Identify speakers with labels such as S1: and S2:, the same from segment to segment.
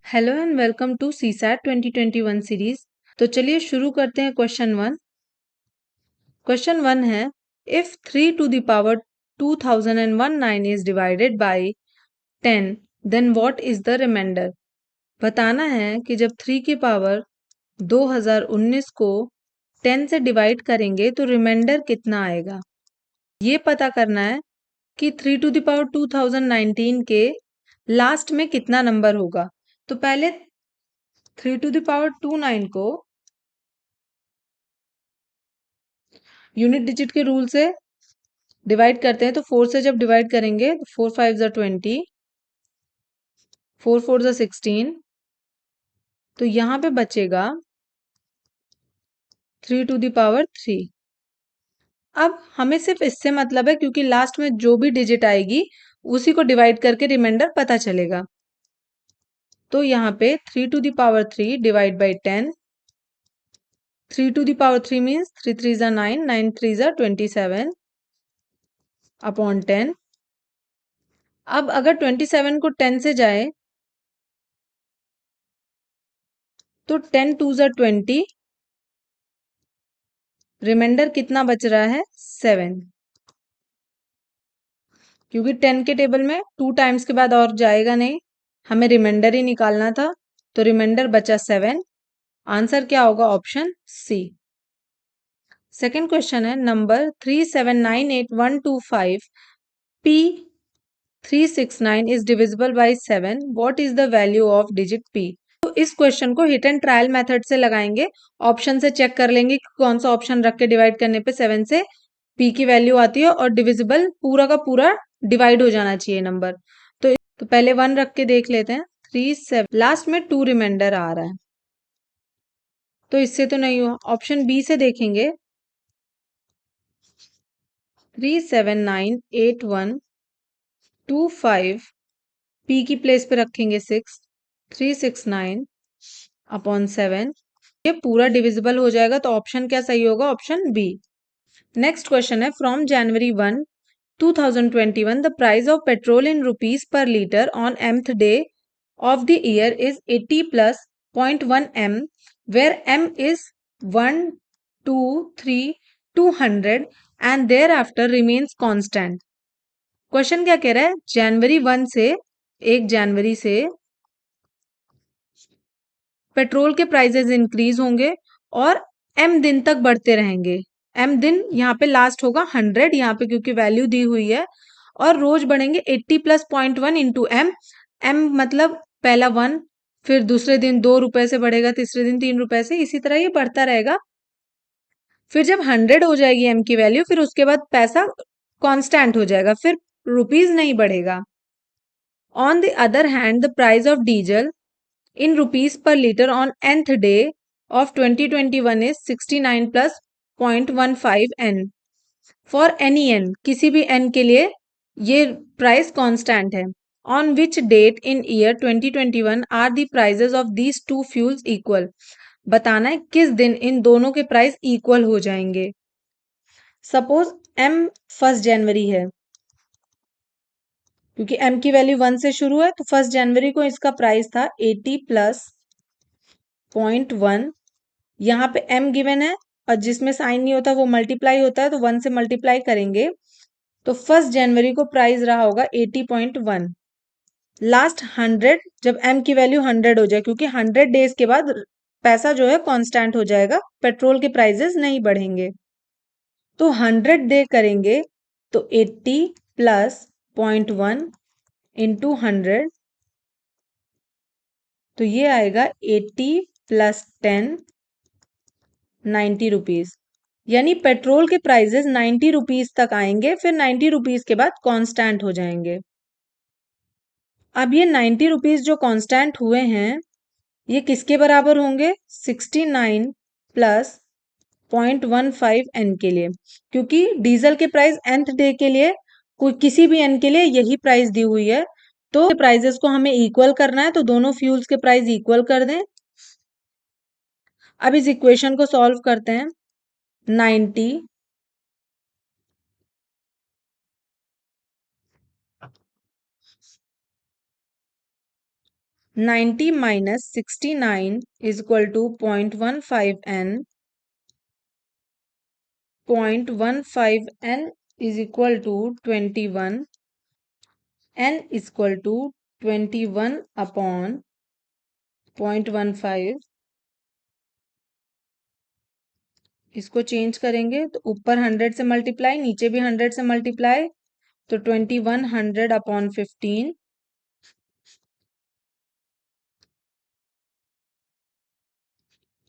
S1: Hello and welcome to CSAT 2021 series. तो चलिए शुरू करते हैं क्वेश्चन वन। क्वेश्चन वन है, if 3 to the power 2019 is divided by 10 then what is the remainder. बताना है कि जब 3 की पावर 2019 को 10 से डिवाइड करेंगे तो रिमाइंडर कितना आएगा। ये पता करना है कि 3 टू द पावर 2019 के लास्ट में कितना नंबर होगा। तो पहले 3 टू द पावर 29 को यूनिट डिजिट के रूल से डिवाइड करते हैं। तो 4 से जब डिवाइड करेंगे तो 4 5 ज़ा 20, 4 4 ज़ा 16, तो यहाँ पे बचेगा 3 टू द पावर 3। अब हमें सिर्फ इससे मतलब है क्योंकि लास्ट में जो भी डिजिट आएगी उसी को डिवाइड करके रिमाइंडर पता चलेगा। तो यहाँ पे 3 to the power 3 divide by 10, 3 to the power 3 means 3 3 ज़ा 9, 9 3 ज़ा 27 अपॉन 10। अब अगर 27 को 10 से जाए तो 10 2 ज़ा 20, रिमाइंडर कितना बच रहा है 7, क्योंकि 10 के टेबल में 2 टाइम्स के बाद और जाएगा नहीं, हमें रिमाइंडर ही निकालना था। तो रिमाइंडर बचा 7। आंसर क्या होगा? Option C. सेकंड क्वेश्चन है, number 3798125 p 369 is divisible by 7, what is the value of digit p। तो इस क्वेश्चन को हिट एंड ट्रायल मेथड से लगाएंगे। ऑप्शन से चेक कर लेंगे कि कौन सा ऑप्शन रख के डिवाइड करने पे 7 से p की वैल्यू आती है और डिविजिबल पूरा का पूरा डिवाइड हो जाना चाहिए नंबर। तो पहले 1 रख के देख लेते हैं। 3 7, लास्ट में 2 रिमाइंडर आ रहा है तो इससे तो नहीं हुआ। ऑप्शन बी से देखेंगे, 3798125 p की प्लेस पे रखेंगे 6, 369 अपॉन 7, ये पूरा डिविजिबल हो जाएगा। तो ऑप्शन क्या सही होगा? Option B. नेक्स्ट क्वेश्चन है, from January 1 2021 the price of petrol in rupees per liter on mth day of the year is 80 plus 0.1 m, where m is 1 2 3 200 and thereafter remains constant। Question क्या कह रहा है? जनवरी 1 से 1 जनवरी से petrol के prices increase होंगे और m दिन तक बढ़ते रहेंगे। m दिन यहाँ पे लास्ट होगा 100, यहाँ पे क्योंकि वैल्यू दी हुई है, और रोज बढ़ेंगे 80 प्लस 0.1 इंटू एम। एम मतलब पहला 1, फिर दूसरे दिन 2 रुपए से बढ़ेगा, तीसरे दिन 3 रुपए से, इसी तरह ये बढ़ता रहेगा। फिर जब 100 हो जाएगी एम की वैल्यू, फिर उसके बाद पैसा कांस्टेंट हो जाएगा, फिर रुपीज नहीं बढ़ेगा। On the other hand the price of diesel in rupees per liter on nth day of 2021 is 69 plus 0.15 n for any n, किसी भी n के लिए ये प्राइस कांस्टेंट है। on which date in year 2021 are the prices of these two fuels equal। बताना है किस दिन इन दोनों के प्राइस इक्वल हो जाएंगे। सपोज m 1 जनवरी है, क्योंकि m की वैल्यू 1 से शुरू है, तो 1 जनवरी को इसका प्राइस था 80 प्लस 0.1। यहाँ पे m गिवन है और जिसमें साइन नहीं होता वो मल्टीप्लाई होता है, तो 1 से मल्टीप्लाई करेंगे तो 1 जनवरी को प्राइस रहा होगा 80.1। लास्ट 100, जब m की वैल्यू 100 हो जाए, क्योंकि 100 डेज के बाद पैसा जो है कांस्टेंट हो जाएगा, पेट्रोल के प्राइसेस नहीं बढ़ेंगे। तो 100 डे करेंगे तो 80 प्लस 0.1 इंटू 100, तो ये आएगा 80 प्लस 10, 90 रुपीज। यानी पेट्रोल के प्राइसेस 90 रुपीज तक आएंगे, फिर 90 रुपीज के बाद कांस्टेंट हो जाएंगे। अब ये 90 रुपीज जो कांस्टेंट हुए हैं, ये किसके बराबर होंगे? 69 प्लस 0.15 एन के लिए, क्योंकि डीजल के प्राइस nth डे के लिए, कोई किसी भी एन के लिए यही प्राइस दी हुई है। तो प्राइसेस को हमें इक्वल करना है, तो दोनों फ्यूल्स के प्राइस इक्वल कर दें। अब इस इक्वेशन को सॉल्व करते हैं। 90 . 90 minus 69 is equal to 0.15 n. 0.15 n is equal to 21. n is equal to 21 upon 0.15. इसको चेंज करेंगे तो ऊपर 100 से मल्टीप्लाई, नीचे भी 100 से मल्टीप्लाई, तो 2100 अपॉन 15.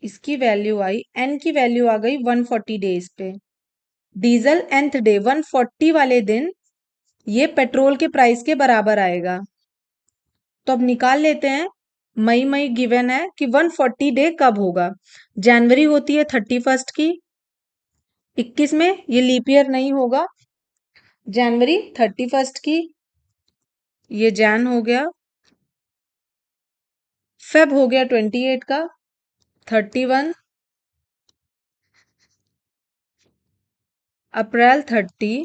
S1: इसकी वैल्यू आई, एन की वैल्यू आ गई 140 डेज पे. डीजल nth डे 140 वाले दिन ये पेट्रोल के प्राइस के बराबर आएगा. तो अब निकाल लेते हैं. मई मई गिवन है कि 140 डे कब होगा. जनवरी होती है 31 की. 21 में ये लीप ईयर नहीं होगा. जनवरी 31 की, ये जैन हो गया. फेब हो गया 28 का. 31 अप्रैल 30.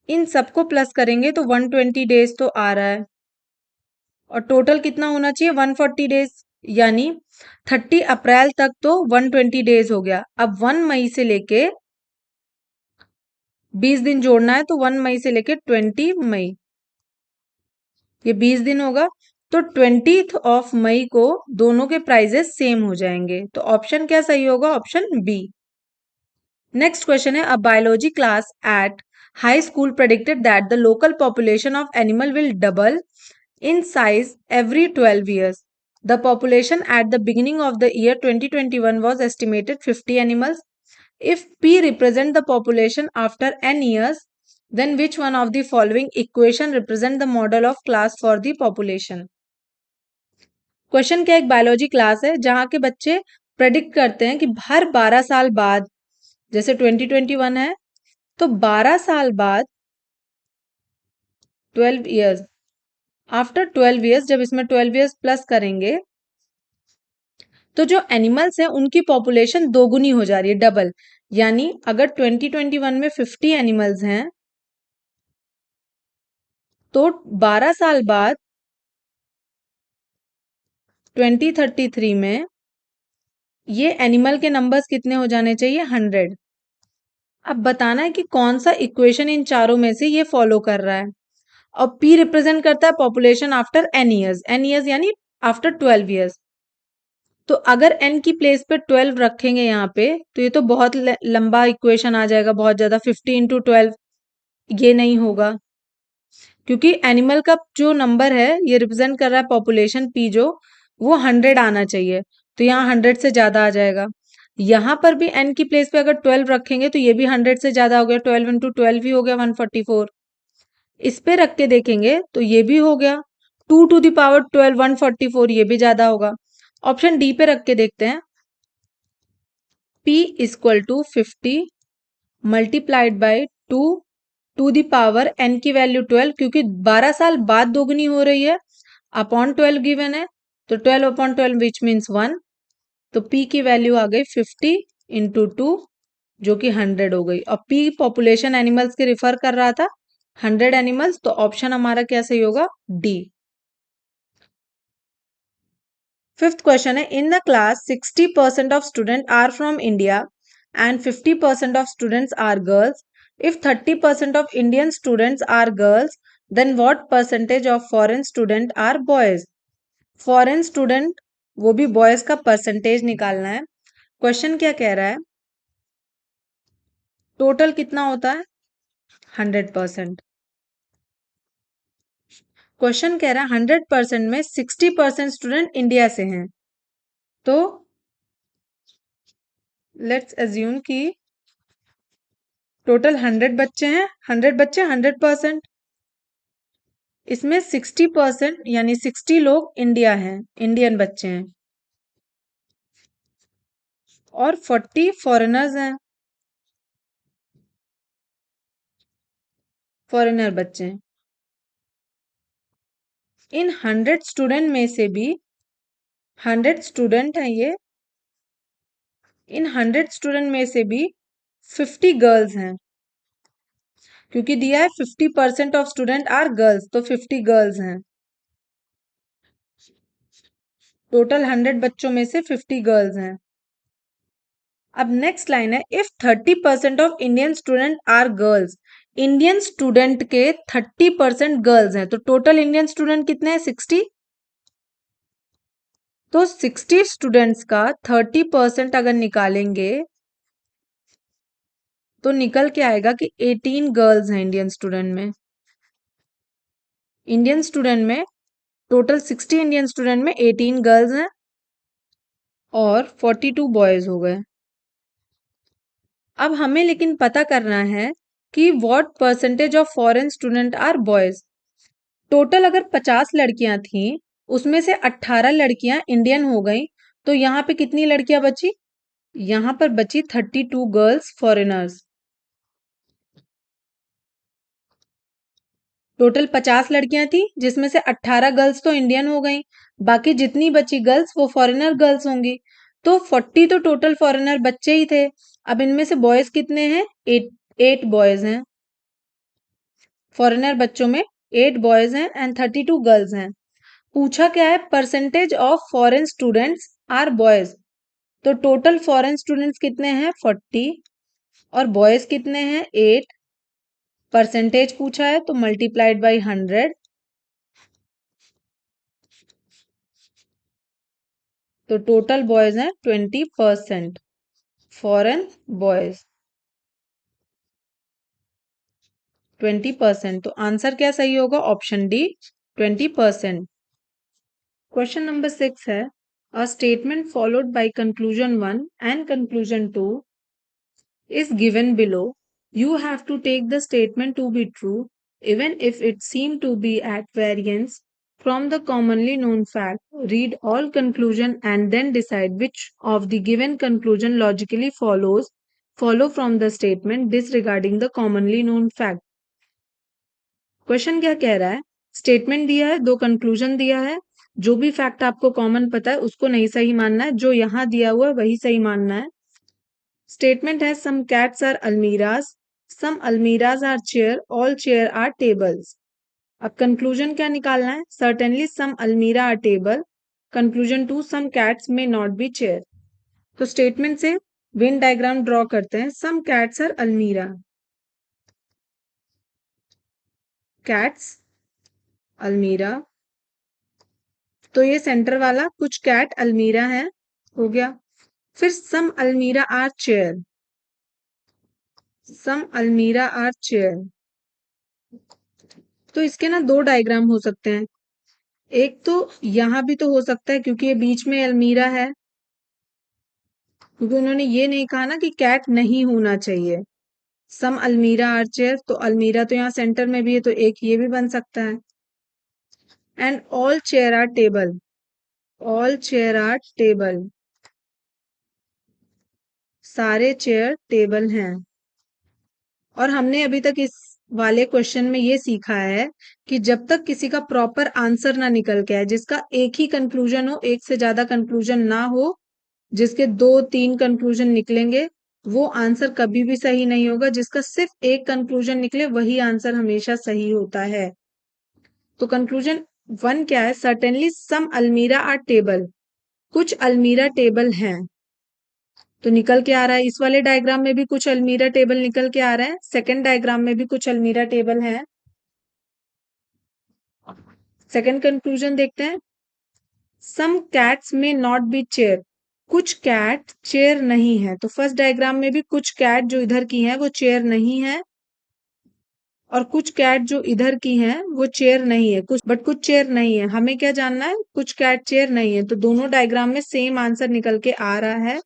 S1: इन सबको प्लस करेंगे तो 120 डेज तो आ रहा है. और टोटल कितना होना चाहिए 140 डेज. यानी 30 अप्रैल तक तो 120 डेज हो गया. अब 1 मई से लेके 20 दिन जोड़ना है, तो 1 मई से लेके 20 मई, ये 20 दिन होगा. तो 20th ऑफ मई को दोनों के प्राइजेस सेम हो जाएंगे. तो ऑप्शन क्या सही होगा? Option B. नेक्स्ट क्वेश्चन है, a biology class at high school predicted that the local population of animal will double in size every 12 years. The population at the beginning of the year 2021 was estimated 50 animals. If P represent the population after n years, then which one of the following equation represent the model of class for the population? Question क्या, एक biology class है जहां के बच्चे predict करते हैं कि हर 12 साल बाद, जैसे 2021 है तो 12 साल बाद 12 इयर्स, आफ्टर 12 इयर्स, जब इसमें 12 इयर्स प्लस करेंगे तो जो एनिमल्स हैं उनकी पॉपुलेशन दोगुनी हो जा रही है, डबल. यानी अगर 2021 में 50 एनिमल्स हैं तो 12 साल बाद 2033 में ये एनिमल के नंबर्स कितने हो जाने चाहिए? 100. अब बताना है कि कौन सा इक्वेशन इन चारों में से ये फॉलो कर रहा है. और P रिप्रेजेंट करता है population after n years. n years यानी आफ्टर 12 ईयर्स. तो अगर n की प्लेस पे 12 रखेंगे यहाँ पे तो ये तो बहुत लंबा इक्वेशन आ जाएगा, बहुत ज्यादा. 50 इंटू 12 ये नहीं होगा, क्योंकि एनिमल का जो नंबर है ये रिप्रेजेंट कर रहा है पॉपुलेशन P, जो वो 100 आना चाहिए. तो यहाँ 100 से ज्यादा आ जाएगा. यहाँ पर भी n की प्लेस पे अगर 12 रखेंगे तो ये भी 100 से ज्यादा हो गया. 12 इंटू 12 ही हो गया 144. इस पे रख के देखेंगे तो ये भी हो गया 2 टू द पावर 12 144, ये भी ज्यादा होगा. ऑप्शन डी पे रख के देखते हैं. P equal to 50 multiplied by 2 to the power n की वैल्यू 12, क्योंकि 12 साल बाद दोगुनी हो रही है, अपॉन 12 गिवन है, तो 12 अपॉन 12 विच मीन्स 1. तो P की वैल्यू आ गई 50 इंटू 2, जो कि 100 हो गई. और P पॉपुलेशन एनिमल्स के रिफर कर रहा था, 100 एनिमल्स. तो ऑप्शन हमारा क्या सही होगा? डी. फिफ्थ क्वेश्चन है, in the class 60% of student are from India and 50% of students are girls. If 30% of Indian students are girls, then what percentage of foreign student are boys? Foreign student वो भी boys का percentage निकालना है. Question क्या कह रहा है? Total कितना होता है? 100%. क्वेश्चन कह रहा है 100% में 60% स्टूडेंट इंडिया से हैं. तो लेट्स एज्यूम कि टोटल 100 बच्चे हैं. 100 बच्चे 100%. इसमें 60% यानी 60 लोग इंडिया हैं, इंडियन बच्चे हैं, और 40 फॉरेनर्स हैं, फॉरेनर बच्चे हैं. इन 100 स्टूडेंट में से भी 100 स्टूडेंट हैं ये. इन 100 स्टूडेंट में से भी 50 गर्ल्स हैं. क्योंकि दिया है 50% ऑफ स्टूडेंट आर गर्ल्स, तो 50 गर्ल्स हैं। टोटल 100 बच्चों में से 50 गर्ल्स हैं। अब नेक्स्ट लाइन है, if 30% of Indian student are girls. Indian student के 30% गर्ल्स हैं, तो टोटल इंडियन स्टूडेंट कितने हैं? 60। तो 60 स्टूडेंट्स का 30% अगर निकालेंगे तो निकल के आएगा कि 18 गर्ल्स हैं इंडियन स्टूडेंट में। इंडियन स्टूडेंट में टोटल 60 इंडियन स्टूडेंट में 18 गर्ल्स हैं और 42 बॉयज हो गए। अब हमें लेकिन पता करना है कि what percentage of foreign student are boys. Total अगर 50 लड़कियां थी, उसमें से 18 लड़कियां इंडियन हो गई, तो यहाँ पे कितनी लड़कियां बची? यहाँ पर बची 32 गर्ल्स फॉरेनर्स। टोटल 50 लड़कियां थी, जिसमें से 18 गर्ल्स तो इंडियन हो गई, बाकी जितनी बची गर्ल्स वो फॉरेनर गर्ल्स होंगी। तो 40 तो टोटल फॉरेनर बच्चे ही थे। अब इनमें से बॉयज कितने हैं? 8 बॉयज हैं। फॉरेनर बच्चों में 8 बॉयज हैं एंड 32 गर्ल्स हैं। पूछा क्या है? Percentage of foreign students are boys. तो टोटल फॉरेन स्टूडेंट्स कितने हैं? 40 और बॉयज कितने हैं? 8। परसेंटेज पूछा है तो मल्टीप्लाइड बाई 100, तो टोटल बॉयज हैं 20%। फॉरेन बॉयज 20%, तो आंसर क्या सही होगा? Option D, 20%। क्वेश्चन नंबर 6 है, a statement followed by conclusion 1 and conclusion 2 is given below. You have to take the statement to be true even if it seem to be at variance from the commonly known fact. Read all conclusion and then decide which of the given conclusion logically follow from the statement disregarding the commonly known fact. Question क्या कह रहा है? Statement दिया है, दो conclusion दिया है, जो भी फैक्ट आपको कॉमन पता है उसको नहीं सही मानना है, जो यहां दिया हुआ है वही सही मानना है। स्टेटमेंट है, some cats are almiras, some almiras are chair, all chair are tables. अब कंक्लूजन क्या निकालना है? certainly some almira are table. Conclusion 2, some cats may not be chair. तो स्टेटमेंट से वेन डायग्राम ड्रॉ करते हैं। some cats are almira, cats almira, तो ये सेंटर वाला कुछ कैट अलमीरा है, हो गया। फिर सम अलमीरा आर चेयर, सम अलमीरा आर चेयर, तो इसके ना दो डायग्राम हो सकते हैं। एक तो यहां भी तो हो सकता है क्योंकि ये बीच में अलमीरा है, क्योंकि उन्होंने ये नहीं कहा ना कि कैट नहीं होना चाहिए। सम अलमीरा आर चेयर, तो अलमीरा तो यहाँ सेंटर में भी है, तो एक ये भी बन सकता है। And all chair are table, all chair are table, सारे चेयर टेबल हैं। और हमने अभी तक इस वाले क्वेश्चन में ये सीखा है कि जब तक किसी का प्रॉपर आंसर ना निकल के आए, जिसका एक ही कंक्लूजन हो, एक से ज्यादा कंक्लूजन ना हो, जिसके 2-3 कंक्लूजन निकलेंगे, वो आंसर कभी भी सही नहीं होगा। जिसका सिर्फ एक कंक्लूजन निकले वही आंसर हमेशा सही होता है। तो कंक्लूजन 1 क्या है? सर्टेनली सम अलमीरा आर टेबल, कुछ अलमीरा टेबल हैं। तो निकल के आ रहा है, इस वाले डायग्राम में भी कुछ अलमीरा टेबल निकल के आ रहा है, सेकंड डायग्राम में भी कुछ अलमीरा टेबल है। सेकंड कंक्लूजन देखते हैं, सम कैट्स में नॉट बी चेयर, कुछ कैट चेयर नहीं है। तो फर्स्ट डायग्राम में भी कुछ कैट जो इधर की हैं वो चेयर नहीं है, और कुछ कैट जो इधर की हैं वो चेयर नहीं है, कुछ चेयर नहीं है। हमें क्या जानना है? कुछ कैट चेयर नहीं है, तो दोनों डायग्राम में सेम आंसर निकल के आ रहा है,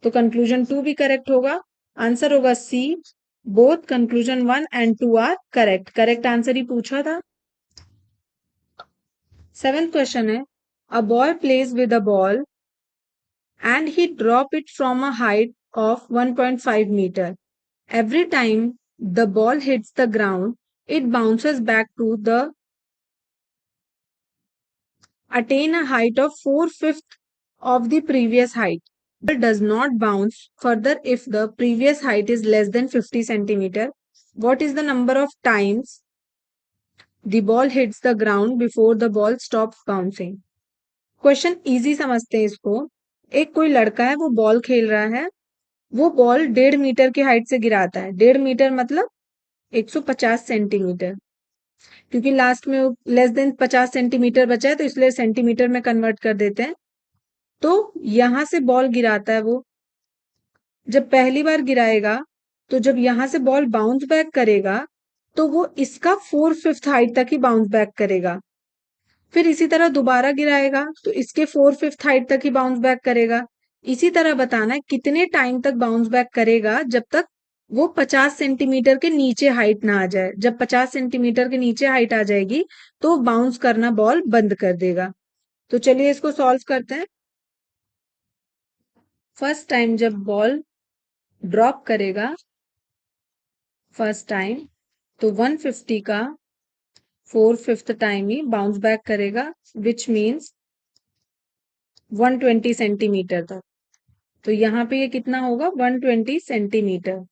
S1: तो कंक्लूजन 2 भी करेक्ट होगा। आंसर होगा C, both conclusion 1 and 2 are correct. Correct answer ही पूछा था। 7th क्वेश्चन है, a boy plays with a ball and he drop it from a height of 1.5 meter. Every time the ball hits the ground, it bounces back to the attain a height of 4/5 of the previous height. But does not bounce further if the previous height is less than 50 centimeter. What is the number of times the ball hits the ground before the ball stops bouncing. Question easy समझते हैं इसको। एक कोई लड़का है, वो ball खेल रहा है, वो बॉल 1.5 मीटर की हाइट से गिराता है। 1.5 मीटर मतलब 150 सेंटीमीटर, क्योंकि लास्ट में लेस देन 50 सेंटीमीटर बचा है तो इसलिए सेंटीमीटर में कन्वर्ट कर देते हैं। तो यहां से बॉल गिराता है वो, जब पहली बार गिराएगा तो जब यहां से बॉल बाउंस बैक करेगा तो वो इसका 4/5 हाइट तक ही बाउंस बैक करेगा। फिर इसी तरह दोबारा गिराएगा तो इसके 4/5 हाइट तक ही बाउंस बैक करेगा। इसी तरह बताना है कितने टाइम तक बाउंस बैक करेगा जब तक वो 50 सेंटीमीटर के नीचे हाइट ना आ जाए। जब 50 सेंटीमीटर के नीचे हाइट आ जाएगी तो बाउंस करना बॉल बंद कर देगा। तो चलिए इसको सॉल्व करते हैं। फर्स्ट टाइम जब बॉल ड्रॉप करेगा, फर्स्ट टाइम, तो 150 का 4/5 टाइम ही बाउंस बैक करेगा, विच मीन्स 120 सेंटीमीटर तक। तो यहाँ पे ये कितना होगा, 120 सेंटीमीटर।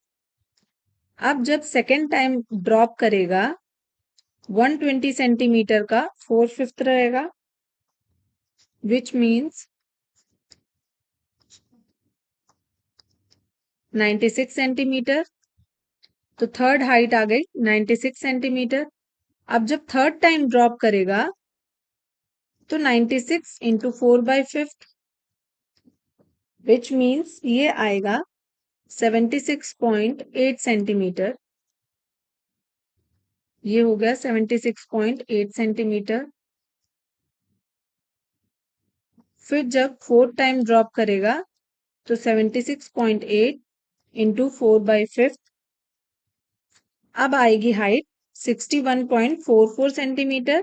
S1: अब जब सेकेंड टाइम ड्रॉप करेगा, 120 सेंटीमीटर का 4/5 रहेगा, विच मीन्स 96 सेंटीमीटर। तो थर्ड हाइट आ गई 96 सेंटीमीटर। अब जब थर्ड टाइम ड्रॉप करेगा तो 96 इंटू 4/5, विच मीन्स ये आएगा 76.8 सेंटीमीटर। ये हो गया 76.8 सेंटीमीटर। फिर जब फोर्थ टाइम ड्रॉप करेगा तो 76.8 इंटू 4/5, अब आएगी हाइट 61.44 सेंटीमीटर।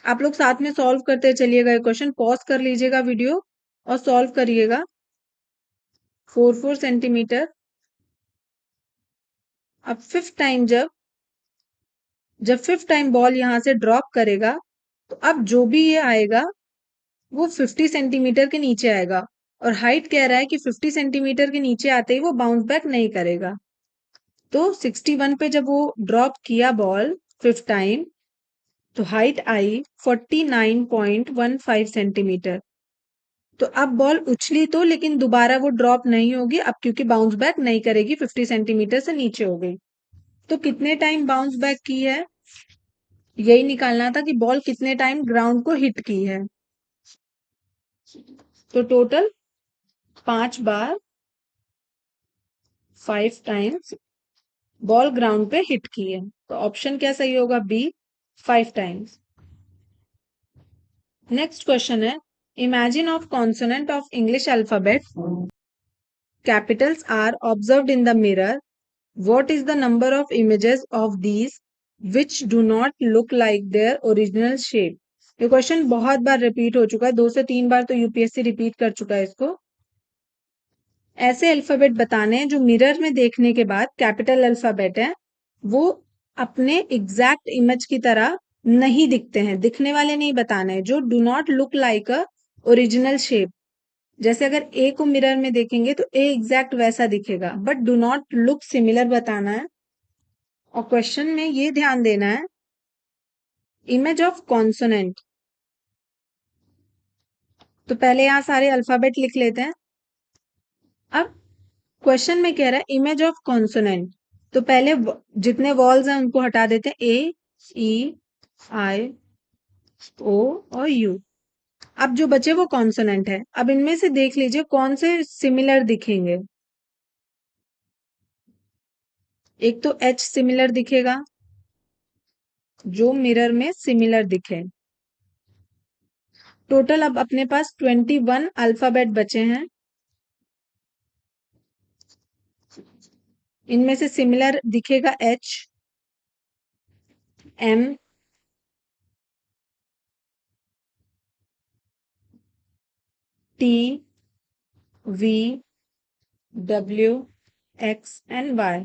S1: आप लोग साथ में सॉल्व करते चलिएगा। क्वेश्चन पॉज कर लीजिएगा वीडियो और सॉल्व करिएगा। 44 सेंटीमीटर। अब फिफ्थ टाइम जब फिफ्थ टाइम बॉल यहां से ड्रॉप करेगा तो अब जो भी ये आएगा वो 50 सेंटीमीटर के नीचे आएगा, और हाइट कह रहा है कि 50 सेंटीमीटर के नीचे आते ही वो बाउंस बैक नहीं करेगा। तो 61 पे जब वो ड्रॉप किया बॉल फिफ्थ टाइम, तो हाइट आई 49.15 सेंटीमीटर। तो अब बॉल उछली तो, लेकिन दोबारा वो ड्रॉप नहीं होगी अब, क्योंकि बाउंस बैक नहीं करेगी, 50 सेंटीमीटर से नीचे हो गई। तो कितने टाइम बाउंस बैक की है, यही निकालना था कि बॉल कितने टाइम ग्राउंड को हिट की है। तो टोटल 5 बार, 5 टाइम्स बॉल ग्राउंड पे हिट की है। तो ऑप्शन क्या सही होगा, बी, 5 टाइम्स। नेक्स्ट क्वेश्चन है, imagine of consonant of English alphabet capitals are observed in the mirror. What is the number of images of these which do not look like their original shape? ये question बहुत बार repeat हो चुका है, 2 से 3 बार तो UPSC repeat कर चुका है इसको। ऐसे अल्फाबेट बताने हैं जो मिरर में देखने के बाद कैपिटल अल्फाबेट है, वो अपने एग्जैक्ट इमेज की तरह नहीं दिखते हैं, दिखने वाले नहीं बताने हैं, जो do not look like a original shape. जैसे अगर ए को मिरर में देखेंगे तो ए एग्जैक्ट वैसा दिखेगा, but do not look similar बताना है। और क्वेश्चन में ये ध्यान देना है, इमेज ऑफ कॉन्सोनेंट। तो पहले यहां सारे अल्फाबेट लिख लेते हैं। अब क्वेश्चन में कह रहा है इमेज ऑफ कॉन्सोनेंट, तो पहले जितने वॉल्स हैं उनको हटा देते हैं, ए, ई, आई, ओ और यू। अब जो बचे वो कॉन्सोनेंट है। अब इनमें से देख लीजिए कौन से सिमिलर दिखेंगे। एक तो एच सिमिलर दिखेगा, जो मिरर में सिमिलर दिखे। टोटल अब अपने पास 21 अल्फाबेट बचे हैं। इनमें से सिमिलर दिखेगा H, M, T, V, W, X and Y.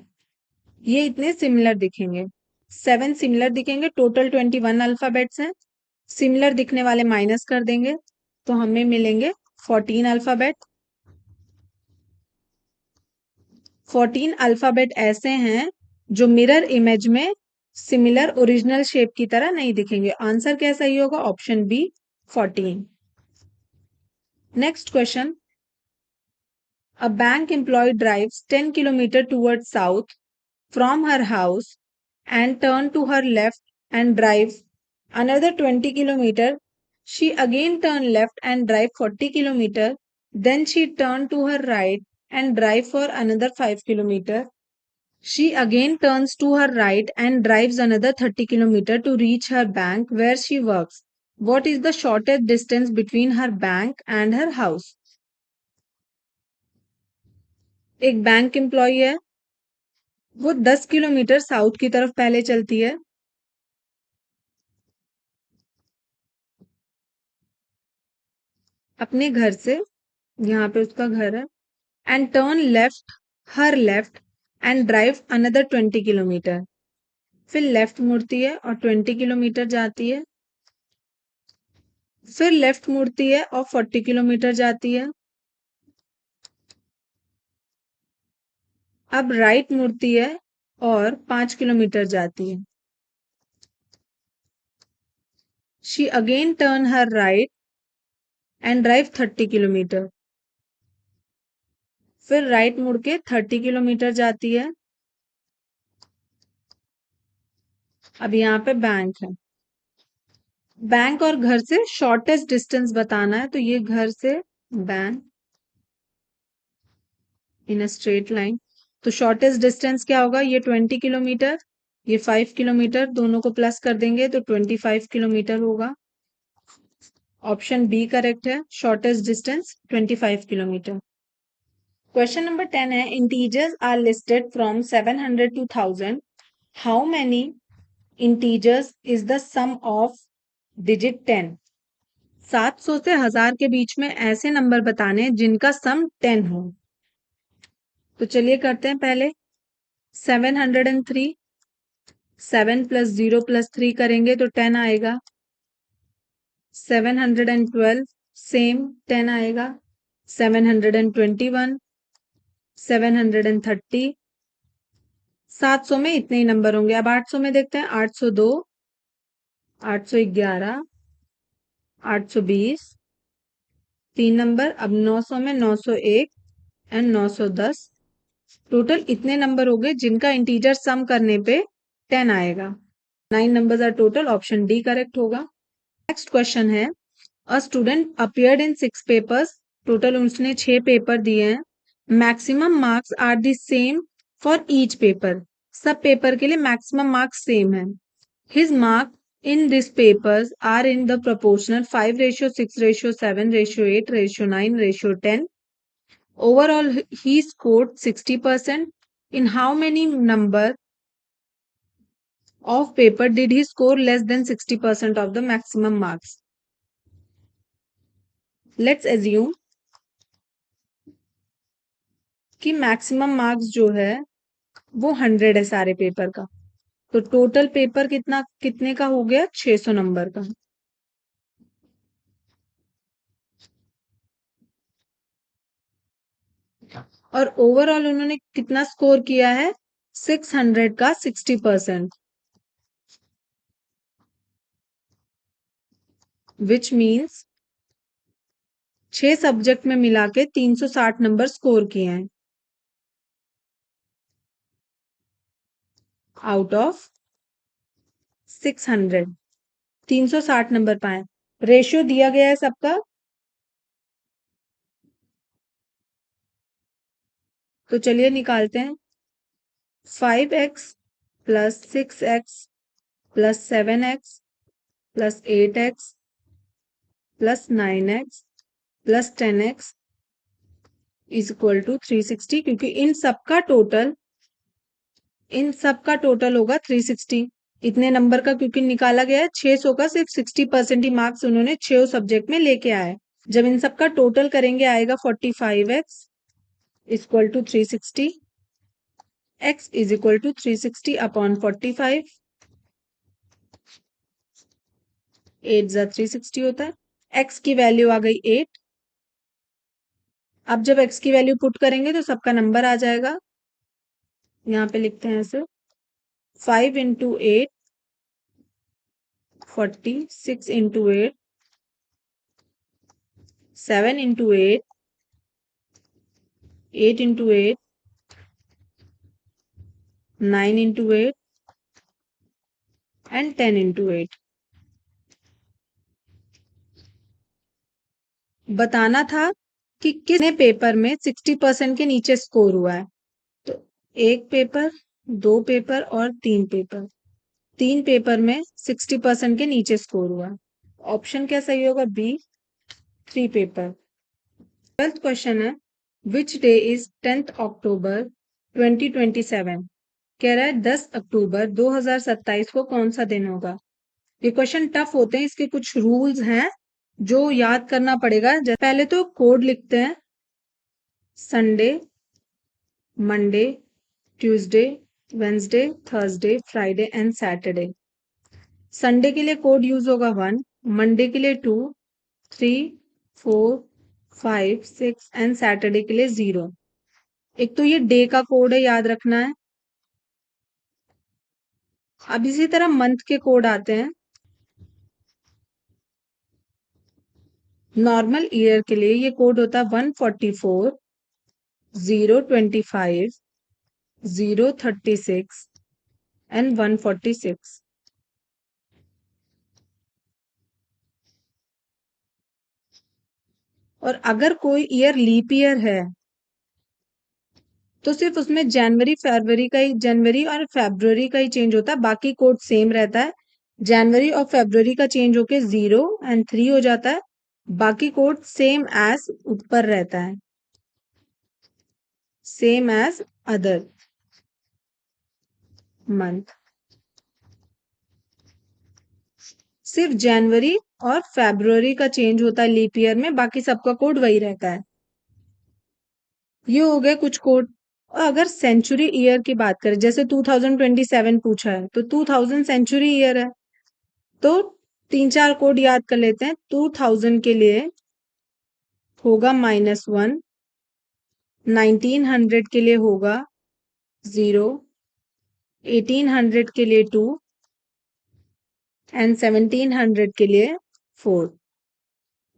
S1: ये इतने सिमिलर दिखेंगे। 7 सिमिलर दिखेंगे। टोटल 21 अल्फाबेट्स हैं। सिमिलर दिखने वाले माइनस कर देंगे तो हमें मिलेंगे 14 अल्फाबेट। 14 अल्फाबेट ऐसे हैं जो मिरर इमेज में सिमिलर ओरिजिनल शेप की तरह नहीं दिखेंगे। आंसर क्या सही होगा? Option B 14। Next question, a bank employ drives 10 kilometre towards south from her house and turn to her left and drive another 20 kilometer. She again turn left and drive 40 kilometer. Then she turn to her right and drive for another 5 kilometer. She again turns to her right and drives another 30 kilometer to reach her bank where she works. What is the shortest distance between her bank and her house? एक bank employ है, वो 10 kilometre south की तरफ पहले चलती है अपने घर से, यहाँ पे उसका घर है, and turn left, her left, and drive another 20 kilometre. फिर लेफ्ट मुड़ती है और 20 किलोमीटर जाती है, फिर लेफ्ट मुड़ती है और 40 किलोमीटर जाती है, अब राइट मुड़ती है और 5 किलोमीटर जाती है। She again turn her right and drive 30 kilometre, फिर राइट मुड़ के 30 किलोमीटर जाती है। अब यहाँ पे बैंक है, बैंक और घर से शॉर्टेस्ट डिस्टेंस बताना है, तो ये घर से bank in a straight line, तो शॉर्टेस्ट डिस्टेंस क्या होगा? ये 20 किलोमीटर, ये 5 किलोमीटर, दोनों को प्लस कर देंगे तो 25 किलोमीटर होगा। ऑप्शन बी करेक्ट है, shortest distance 25 kilometre. Question number 10 है, integers are listed from 700 to 1000, how many integers is the sum of digit 10? 700 से 1000 के बीच में ऐसे नंबर बताने जिनका सम 10 हो। तो चलिए करते हैं पहले 703, 7 + 0 + 3 करेंगे तो 10 आएगा। 712 सेम 10 आएगा। 721, 730, 700 में इतने ही नंबर होंगे। अब 800 में देखते हैं, 802, 811, 820, 3 नंबर। अब 900 में 901 एंड 910, टोटल इतने नंबर हो गए जिनका इंटीजर सम करने पे 10 आएगा। 9 numbers are total, option D correct होगा। नेक्स्ट क्वेश्चन है, a student appeared in 6 papers, total उसने 6 पेपर दिए हैं। Maximum marks are the same for each paper, सब पेपर के लिए मैक्सिमम मार्क्स सेम है। His mark in this papers are in the proportional 5:6:7:8:9:10. Overall, he scored 60%. In how many number of paper did he score less than 60% of the maximum marks? Let's assume कि maximum marks जो है वो 100 है सारे paper का, तो total paper कितने का हो गया? 600 नंबर का। और ओवरऑल उन्होंने कितना स्कोर किया है? 600 का 60%, विच मीन्स 6 सब्जेक्ट में मिला के 360 नंबर स्कोर किए हैं आउट ऑफ 600। 360 नंबर पाए। रेशियो दिया गया है सबका, तो चलिए निकालते हैं। 5x + 6x + 7x + 8x + 9x + 10x = 360, क्योंकि इन सबका टोटल होगा 360। इतने नंबर का क्योंकि निकाला गया है, 600 का सिर्फ 60% ही मार्क्स उन्होंने 6 सब्जेक्ट में लेके आए। जब इन सबका टोटल करेंगे आएगा 45x = 360, x = 360 upon 45, 8 × 360 होता है। x की वैल्यू आ गई 8। अब जब x की वैल्यू पुट करेंगे तो सबका नंबर आ जाएगा यहाँ पे लिखते हैं ऐसे 5 into 8 40, 6 into 8 7 into 8 8 into 8 9 into 8 and 10 into 8। बताना था कि कितने पेपर में 60% के नीचे स्कोर हुआ है। तो एक पेपर, दो पेपर और तीन पेपर, तीन पेपर में 60% के नीचे स्कोर हुआ। ऑप्शन क्या सही होगा? B, 3 paper. 12th क्वेश्चन है, विच डे इज 10th अक्टूबर 2027? कह रहा है 10 अक्टूबर 2027 को कौन सा दिन होगा। ये क्वेश्चन टफ होते हैं, इसके कुछ रूल्स हैं जो याद करना पड़ेगा। पहले तो कोड लिखते हैं, Sunday, Monday, Tuesday, Wednesday, Thursday, Friday and Saturday. Sunday के लिए कोड यूज होगा 1, मंडे के लिए 2, 3, 4, 5, 6 एंड सैटरडे के लिए 0। एक तो ये डे का कोड है, याद रखना है। अब इसी तरह मंथ के कोड आते हैं। नॉर्मल ईयर के लिए ये कोड होता है 144, 025, 036 एंड 146। और अगर कोई ईयर लीप ईयर है तो सिर्फ उसमें जनवरी और फरवरी का ही चेंज होता है, बाकी कोड सेम रहता है। जनवरी और फरवरी का चेंज होके 0 एंड 3 हो जाता है, बाकी कोड सेम एज ऊपर रहता है, सेम एज अदर मंथ। सिर्फ जनवरी और फरवरी का चेंज होता है लीप ईयर में, बाकी सबका कोड वही रहता है। ये हो गए कुछ कोड। और अगर सेंचुरी ईयर की बात करें, जैसे 2027 पूछा है तो 2000 सेंचुरी ईयर है, तो तीन चार कोड याद कर लेते हैं। 2000 के लिए होगा -1, 1900 के लिए होगा 0, 1800 के लिए 2 एंड 1700 के लिए 4।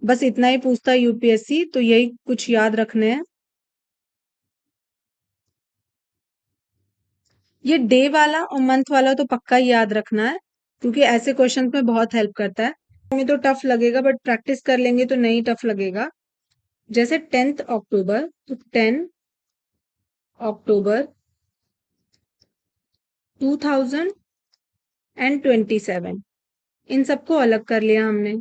S1: बस इतना ही पूछता है यूपीएससी, तो यही कुछ याद रखने हैं। ये डे वाला और मंथ वाला तो पक्का ही याद रखना है, क्योंकि ऐसे क्वेश्चन में बहुत हेल्प करता है। हमें तो टफ लगेगा, बट प्रैक्टिस कर लेंगे तो नहीं टफ लगेगा। जैसे 10th अक्टूबर, तो 10 अक्टूबर 2027, इन सबको अलग कर लिया हमने।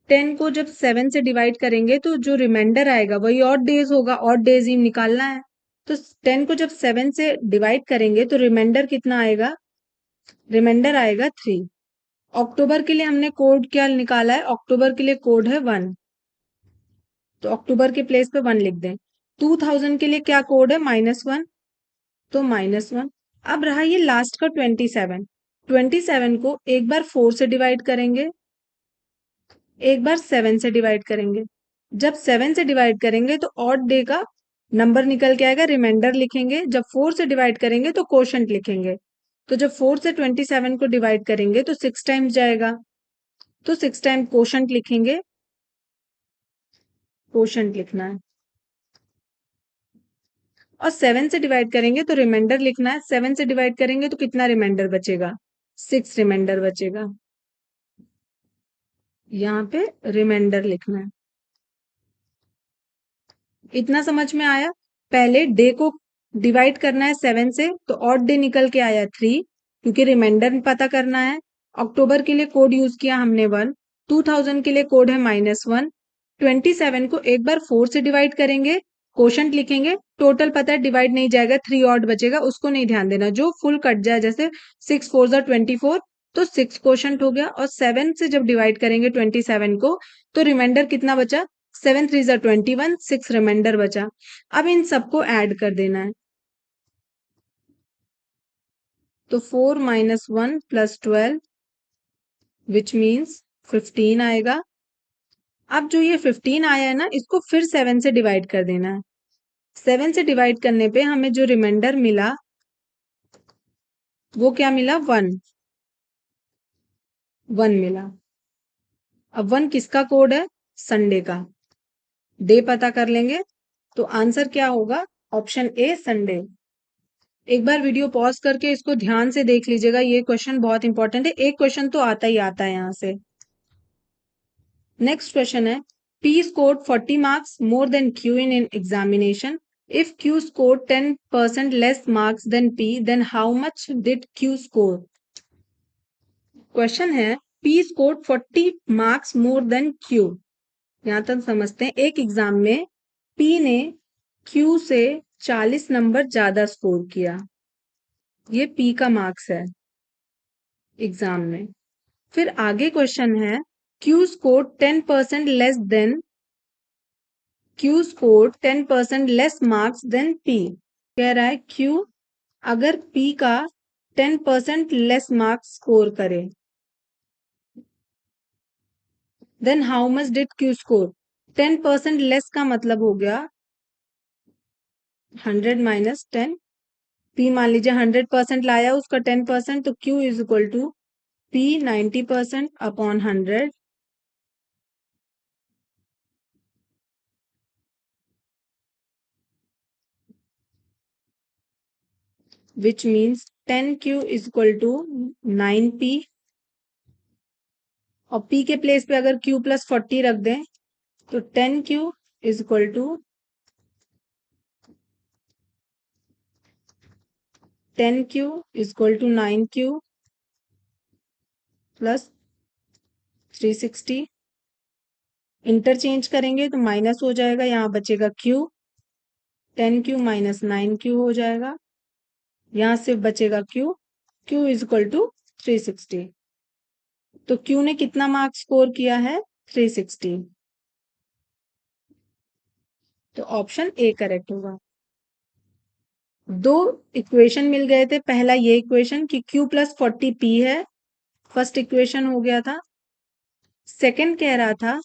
S1: 10 को जब 7 से डिवाइड करेंगे तो जो रिमाइंडर आएगा वही ऑड डेज होगा, ऑड डेज ही निकालना है। तो 10 को जब 7 से डिवाइड करेंगे तो रिमाइंडर कितना आएगा? रिमाइंडर आएगा 3। अक्टूबर के लिए हमने कोड क्या निकाला है? अक्टूबर के लिए कोड है 1, तो अक्टूबर के प्लेस पे 1 लिख दें। 2000 के लिए क्या कोड है? -1, तो -1। अब रहा ये लास्ट का 27। 27 को एक बार 4 से डिवाइड करेंगे, एक बार 7 से डिवाइड करेंगे। जब 7 से डिवाइड करेंगे तो ऑड डे का नंबर निकल के आएगा, रिमाइंडर लिखेंगे। जब 4 से डिवाइड करेंगे तो कोशंट लिखेंगे। तो जब 4 से 27 को डिवाइड करेंगे तो 6 टाइम्स जाएगा, तो 6 टाइम कोशंट लिखेंगे, कोशंट लिखना है। और 7 से डिवाइड करेंगे तो रिमाइंडर लिखना है। 7 से डिवाइड करेंगे तो कितना रिमाइंडर बचेगा? 6 रिमाइंडर बचेगा। यहाँ पे रिमाइंडर लिखना है। इतना समझ में आया? पहले डे को डिवाइड करना है 7 से, तो ऑड डे निकल के आया 3, क्योंकि रिमाइंडर पता करना है। अक्टूबर के लिए कोड यूज किया हमने 1, 2000 के लिए कोड है -1। 27 को एक बार 4 से डिवाइड करेंगे, कोशंट लिखेंगे, टोटल पता है डिवाइड नहीं जाएगा, 3 ऑड बचेगा, उसको नहीं ध्यान देना। जो फुल कट जाए, जैसे 6 4 जा 24, तो 6 कोशंट हो गया। और 7 से जब डिवाइड करेंगे 27 को, तो रिमाइंडर कितना बचा? 7 3 जा 21, 6 रिमाइंडर बचा। अब इन सबको ऐड कर देना है, तो 4 - 1 + 12 विच मीन्स 15 आएगा। अब जो ये 15 आया है ना, इसको फिर 7 से डिवाइड कर देना है। 7 से डिवाइड करने पे हमें जो रिमाइंडर मिला वो क्या मिला? 1 मिला। अब 1 किसका कोड है? संडे का। डे पता कर लेंगे तो आंसर क्या होगा? Option A Sunday. एक बार वीडियो पॉज करके इसको ध्यान से देख लीजिएगा, ये क्वेश्चन बहुत इंपॉर्टेंट है, एक क्वेश्चन तो आता ही आता है यहाँ से। नेक्स्ट क्वेश्चन है, P scored 40 marks more than Q in an examination. If Q scored 10% less marks than P, then how much did Q score? Question है P scored 40 marks more than Q. यहाँ तक समझते हैं, एक exam में P ने Q से 40 number ज्यादा स्कोर किया, ये P का मार्क्स है एग्जाम में। फिर आगे क्वेश्चन है Q scored 10% less than Q scored 10% less marks than P। कह रहा है Q अगर P का 10% लेस मार्क्स स्कोर करे, then how much did Q score? 10% less का मतलब हो गया 100 माइनस 10। P मान लीजिए 100% लाया, उसका 10%, तो Q is equal to P 90% upon 100, which means 10Q is equal to 9P। और P के प्लेस पे अगर Q प्लस 40 रख दें तो 10Q is equal to 10Q is equal to 9Q plus 360। Interchange करेंगे तो माइनस हो जाएगा, यहाँ बचेगा Q, 10Q माइनस 9Q हो जाएगा, यहाँ सिर्फ बचेगा Q, Q is equal to 360। तो Q ने कितना मार्क्स स्कोर किया है? 360। तो ऑप्शन ए करेक्ट होगा। दो इक्वेशन मिल गए थे, पहला ये इक्वेशन कि Q प्लस 40P है, फर्स्ट इक्वेशन हो गया था। सेकंड कह रहा था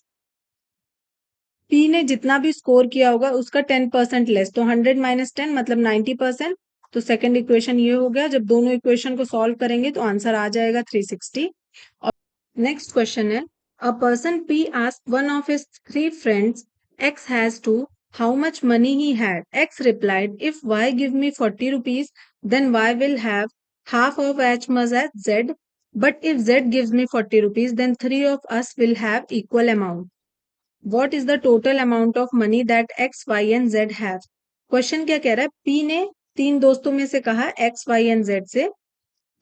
S1: P ने जितना भी स्कोर किया होगा उसका 10% लेस, तो 100 माइनस 10 मतलब 90%। तो सेकंड इक्वेशन ये हो गया। जब दोनों इक्वेशन को सॉल्व करेंगे तो आंसर आ जाएगा 360। और नेक्स्ट क्वेश्चन है, a person P asked one of his 3 friends X has to how much money he had. X replied, if Y give me 40 rupees, then Y will have half of as much as Z. But if Z gives me 40 rupees, then three of us will have equal amount. What is the total amount of money that X, Y and Z have? Question क्या कह रहा है? P ने 3 दोस्तों में से कहा X, Y and Z से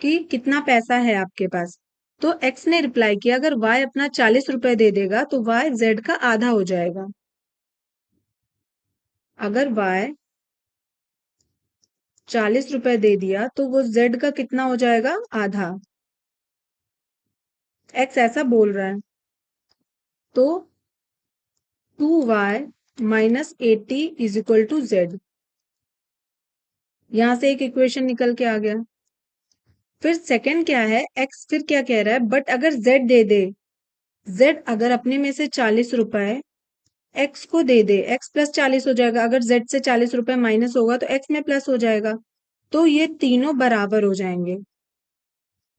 S1: कि कितना पैसा है आपके पास। तो X ने रिप्लाई किया, अगर Y अपना 40 रुपए दे देगा तो Y Z का आधा हो जाएगा। अगर Y 40 रुपए दे दिया तो वो Z का कितना हो जाएगा? आधा। X ऐसा बोल रहा है। तो 2Y minus 80 is equal to Z। यहां से एक इक्वेशन निकल के आ गया। फिर सेकंड क्या है? X फिर क्या कह रहा है? बट अगर Z दे दे, Z अगर अपने में से 40 रुपए X को दे दे, X प्लस 40 हो जाएगा। अगर Z से 40 रुपए माइनस होगा तो X में प्लस हो जाएगा, तो ये तीनों बराबर हो जाएंगे।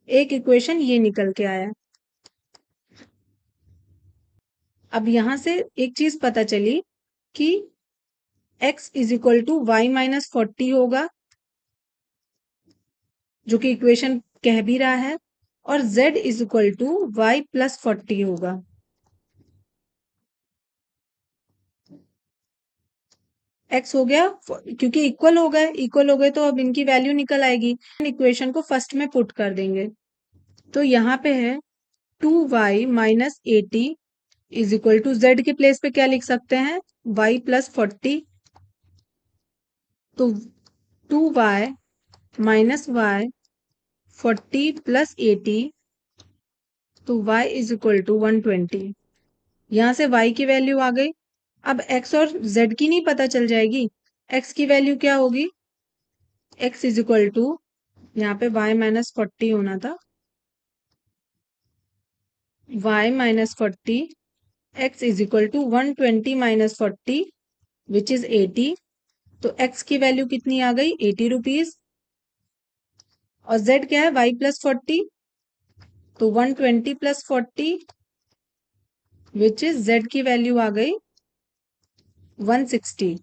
S1: एक इक्वेशन ये निकल के आया। अब यहां से एक चीज पता चली कि X is equal to Y minus 40 होगा, जो कि इक्वेशन कह भी रहा है, और Z is equal to Y plus 40 होगा। एक्स हो गया, क्योंकि इक्वल हो गए तो अब इनकी वैल्यू निकल आएगी। इक्वेशन को फर्स्ट में पुट कर देंगे। तो यहाँ पे है 2y minus 80 is equal to Z के प्लेस पे क्या लिख सकते हैं? y plus 40। तो 2y माइनस y 40 प्लस 80, तो y इज इक्वल टू 120। यहाँ से y की वैल्यू आ गई। अब x और z की नहीं पता चल जाएगी? x की वैल्यू क्या होगी? x इज इक्वल टू, यहाँ पे y माइनस 40 होना था, y minus 40, x is equal to 120 minus 40 which is 80। तो x की वैल्यू कितनी आ गई 80 रुपीज, और z क्या है y प्लस 40, तो 120 प्लस 40 विच इज z की वैल्यू आ गई 160।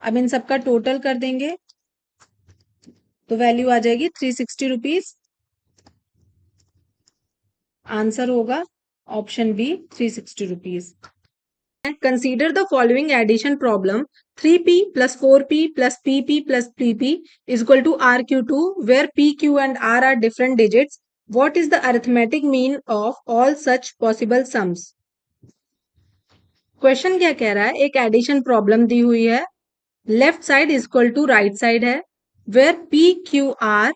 S1: अब इन सबका टोटल कर देंगे तो वैल्यू आ जाएगी 360 रुपीज। आंसर होगा option B 360 rupees. Consider the following addition problem. 3p plus 4p plus pp plus pp is equal to rq2, where p, q and r are different digits. What is the arithmetic mean of all such possible sums? Question क्या कह रहा है, एक addition problem दी हुई है, left side is equal to right side है, where p q r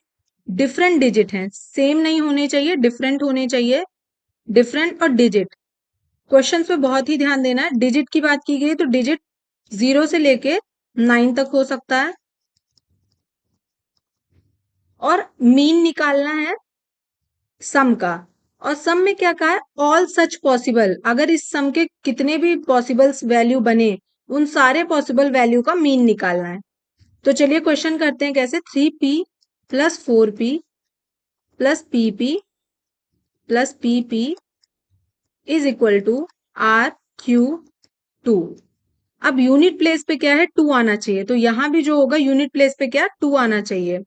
S1: different digit हैं, सेम नहीं होने चाहिए, डिफरेंट होने चाहिए, डिफरेंट और डिजिट। क्वेश्चन पे बहुत ही ध्यान देना है। डिजिट की बात की गई तो डिजिट 0 से लेके 9 तक हो सकता है, और मीन निकालना है सम का। और सम में क्या कहा है, ऑल सच पॉसिबल, अगर इस सम के कितने भी पॉसिबल वैल्यू बने उन सारे पॉसिबल वैल्यू का मीन निकालना है। तो चलिए क्वेश्चन करते हैं कैसे। 3p plus 4p plus pp plus pp is equal to RQ2। अब यूनिट प्लेस पे क्या है, 2 आना चाहिए, तो यहां भी जो होगा यूनिट प्लेस पे क्या 2 आना चाहिए।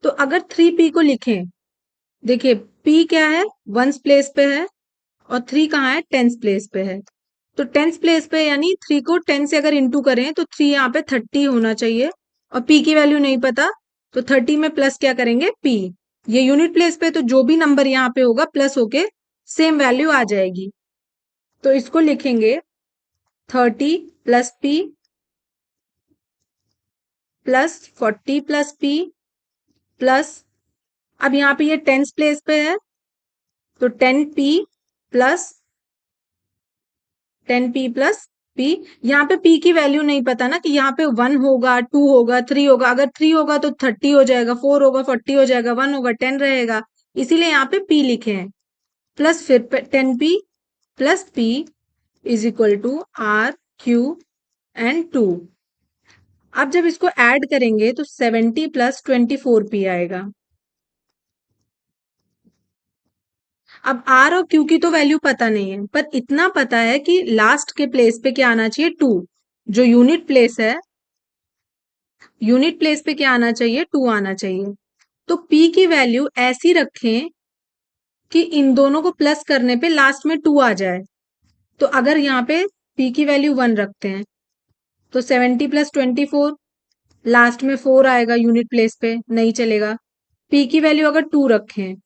S1: तो अगर 3p को लिखें, देखिए p क्या है, वंस प्लेस पे है, और 3 कहाँ है, टेंस प्लेस पे है। तो टेंस प्लेस पे यानी 3 को 10 से अगर इंटू करें तो 3 यहाँ पे 30 होना चाहिए, और p की वैल्यू नहीं पता, तो 30 में प्लस क्या करेंगे p। ये यूनिट प्लेस पे तो जो भी नंबर यहाँ पे होगा प्लस होके सेम वैल्यू आ जाएगी। तो इसको लिखेंगे 30 plus p plus 40 plus p plus, अब यहाँ पे ये टेंस प्लेस पे है तो 10p plus 10p plus p। यहाँ पे p की वैल्यू नहीं पता ना कि यहाँ पे 1 होगा, 2 होगा, 3 होगा। अगर 3 होगा तो 30 हो जाएगा, 4 होगा 40 हो जाएगा, 1 होगा 10 रहेगा, इसीलिए यहाँ पे p लिखे हैं। प्लस फिर 10p plus p is equal to RQ2। अब जब इसको ऐड करेंगे तो 70 प्लस 24p आएगा। अब R और Q की तो वैल्यू पता नहीं है, पर इतना पता है कि लास्ट के प्लेस पे क्या आना चाहिए, 2। जो यूनिट प्लेस है, यूनिट प्लेस पे क्या आना चाहिए, 2 आना चाहिए। तो P की वैल्यू ऐसी रखें कि इन दोनों को प्लस करने पे लास्ट में 2 आ जाए। तो अगर यहाँ पे P की वैल्यू 1 रखते हैं तो 70 प्लस 24, लास्ट में 4 आएगा, यूनिट प्लेस पे नहीं चलेगा। P की वैल्यू अगर 2 रखें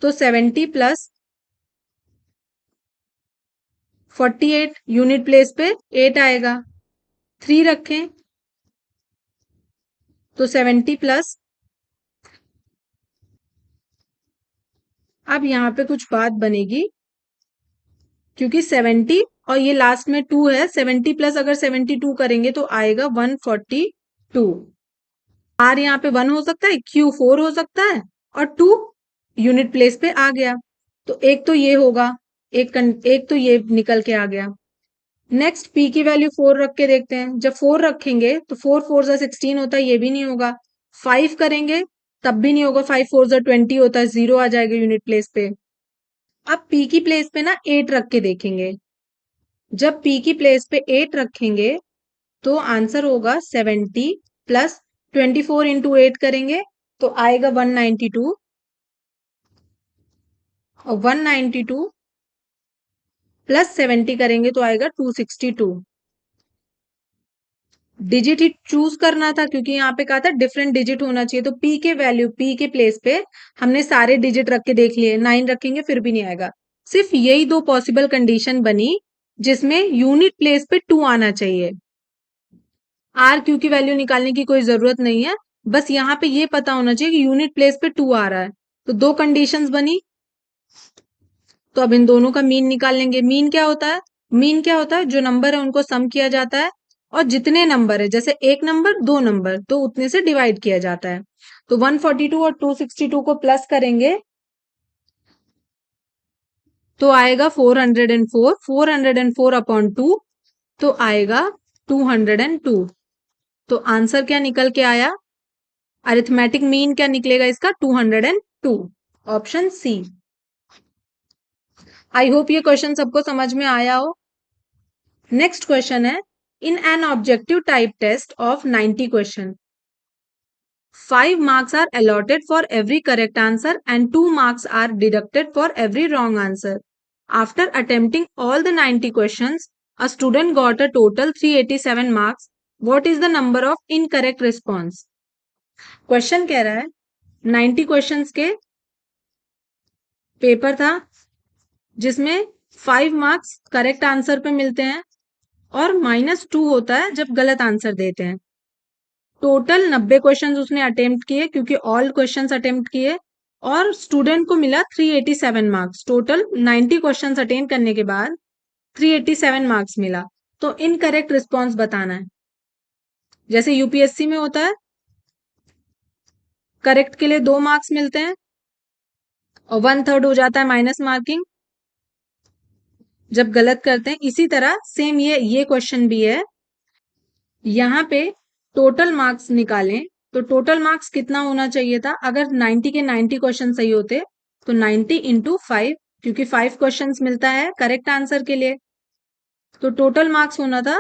S1: तो 70 प्लस 48, यूनिट प्लेस पे 8 आएगा। 3 रखें तो 70 प्लस, अब यहाँ पे कुछ बात बनेगी क्योंकि 70 और ये लास्ट में 2 है, 70 प्लस अगर 72 करेंगे तो आएगा 142। R यहाँ पे 1 हो सकता है, Q 4 हो सकता है, और 2 यूनिट प्लेस पे आ गया। तो एक तो ये होगा, एक तो ये निकल के आ गया। नेक्स्ट P की वैल्यू 4 रख के देखते हैं। जब 4 रखेंगे तो 4 4 जा 16 होता है, ये भी नहीं होगा। 5 करेंगे तब भी नहीं होगा, 5 4 जा 20 होता है, 0 आ जाएगा यूनिट प्लेस पे। अब P की प्लेस पे ना 8 रख के देखेंगे। जब P की प्लेस पे 8 रखेंगे तो आंसर होगा 70 प्लस 24 इंटू 8 करेंगे तो आएगा 192, और 192 प्लस 70 करेंगे तो आएगा 262। डिजिट ही चूज करना था क्योंकि यहाँ पे कहा था डिफरेंट डिजिट होना चाहिए, तो P के वैल्यू, P के प्लेस पे हमने सारे डिजिट रख के देख लिए, 9 रखेंगे फिर भी नहीं आएगा। सिर्फ यही दो पॉसिबल कंडीशन बनी जिसमें यूनिट प्लेस पे 2 आना चाहिए। RQ की वैल्यू निकालने की कोई जरूरत नहीं है, बस यहाँ पे ये पता होना चाहिए कि यूनिट प्लेस पे 2 आ रहा है। तो दो कंडीशंस बनी, तो अब इन दोनों का मीन निकाल लेंगे। मीन क्या होता है, मीन क्या होता है, जो नंबर है उनको सम किया जाता है, और जितने नंबर है, जैसे एक नंबर दो नंबर, तो उतने से डिवाइड किया जाता है। तो 142 और 262 को प्लस करेंगे तो आएगा 404, 404 अपॉन 2 तो आएगा 202। तो आंसर क्या निकल के आया? अरिथमेटिक मीन क्या निकलेगा इसका? 202, ऑप्शन सी। आई होप ये क्वेश्चन सबको समझ में आया हो। नेक्स्ट क्वेश्चन है, in an objective type test of 90 question 5 marks are allotted for every correct answer and 2 marks are deducted for every wrong answer. After attempting all the 90 questions, a student got a total 387 marks. What is the number of incorrect response? Question कह रहा है 90 questions के paper था जिसमें 5 marks correct answer पे मिलते हैं और -2 होता है जब गलत आंसर देते हैं। टोटल 90 क्वेश्चंस उसने अटेम्प्ट किए क्योंकि ऑल क्वेश्चंस अटेम्प्ट किए और स्टूडेंट को मिला 387 मार्क्स। टोटल 90 क्वेश्चंस अटेम्प्ट करने के बाद 387 मार्क्स मिला। तो इनकरेक्ट रिस्पॉन्स बताना है। जैसे यूपीएससी में होता है, करेक्ट के लिए 2 मार्क्स मिलते हैं और 1/3 हो जाता है माइनस मार्किंग जब गलत करते हैं। इसी तरह सेम ये क्वेश्चन भी है। यहाँ पे टोटल मार्क्स निकालें तो टोटल मार्क्स कितना होना चाहिए था? अगर 90 के 90 क्वेश्चन सही होते तो 90 इंटू 5, क्योंकि 5 क्वेश्चंस मिलता है करेक्ट आंसर के लिए, तो टोटल मार्क्स होना था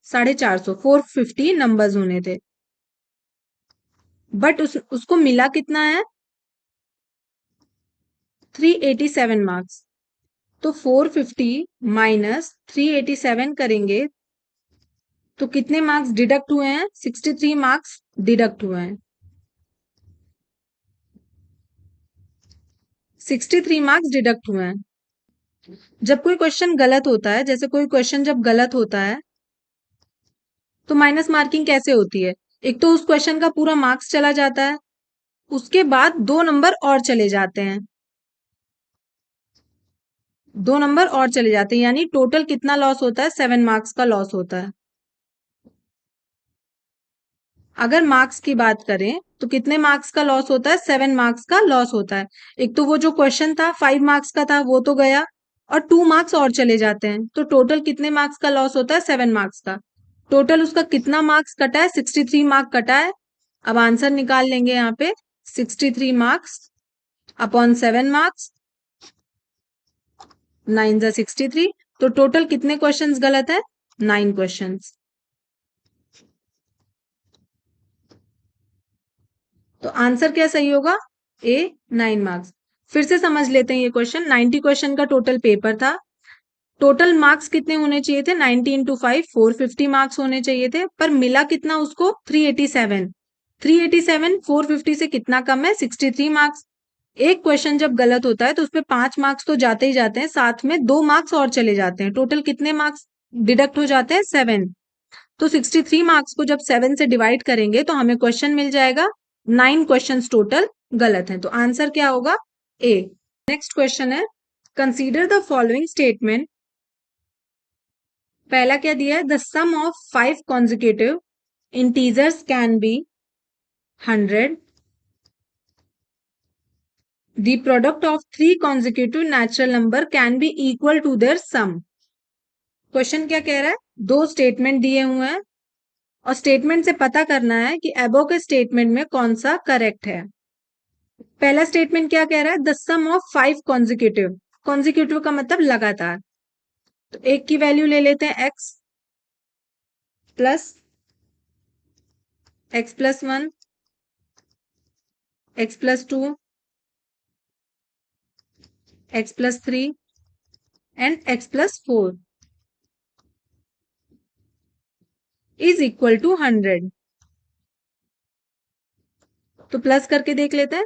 S1: 450, 450 नंबर्स होने थे। बट उसको मिला कितना है? 387 मार्क्स। तो 450 माइनस 387 करेंगे तो कितने मार्क्स डिडक्ट हुए हैं? 63 मार्क्स डिडक्ट हुए हैं। 63 मार्क्स डिडक्ट हुए हैं। जब कोई क्वेश्चन गलत होता है, जैसे कोई क्वेश्चन जब गलत होता है तो माइनस मार्किंग कैसे होती है? एक तो उस क्वेश्चन का पूरा मार्क्स चला जाता है, उसके बाद 2 नंबर और चले जाते हैं, 2 नंबर और चले जाते हैं, यानी टोटल कितना लॉस होता है? 7 मार्क्स का लॉस होता है। अगर मार्क्स की बात करें तो कितने मार्क्स का लॉस होता है? 7 मार्क्स का लॉस होता है। एक तो वो जो क्वेश्चन था 5 मार्क्स का था वो तो गया और 2 मार्क्स और चले जाते हैं, तो टोटल कितने मार्क्स का लॉस होता है? 7 मार्क्स का। टोटल उसका कितना मार्क्स कटा है? 63 मार्क कटा है। अब आंसर निकाल लेंगे यहाँ पे, 63 मार्क्स अपॉन 7 मार्क्स, 9 जा 63, तो टोटल कितने क्वेश्चंस गलत है? 9 क्वेश्चंस। तो आंसर क्या सही होगा? ए, 9 मार्क्स। फिर से समझ लेते हैं ये क्वेश्चन। 90 क्वेश्चन का टोटल पेपर था। टोटल मार्क्स कितने होने चाहिए थे? 90 इंटू 5, 450 मार्क्स होने चाहिए थे, पर मिला कितना उसको? 387। 387 450 से कितना कम है? 63 मार्क्स। एक क्वेश्चन जब गलत होता है तो उसमें 5 मार्क्स तो जाते ही जाते हैं, साथ में 2 मार्क्स और चले जाते हैं। टोटल कितने मार्क्स डिडक्ट हो जाते हैं? 7। तो 63 मार्क्स को जब 7 से डिवाइड करेंगे तो हमें क्वेश्चन मिल जाएगा 9 क्वेश्चंस टोटल गलत हैं। तो आंसर क्या होगा? ए। नेक्स्ट क्वेश्चन है, कंसीडर द फॉलोइंग स्टेटमेंट। पहला क्या दिया है? The sum of 5 consecutive integers can be 100, the product of 3 consecutive natural number can be equal to their sum. Question क्या कह रहा है? 2 स्टेटमेंट दिए हुए हैं और स्टेटमेंट से पता करना है कि अबव के स्टेटमेंट में कौन सा करेक्ट है। पहला स्टेटमेंट क्या कह रहा है? The sum of 5 consecutive. Consecutive का मतलब लगातार। तो एक की वैल्यू ले लेते हैं X plus 1, x+2, x+3 and x+4 is equal to 100। तो प्लस करके देख लेते हैं।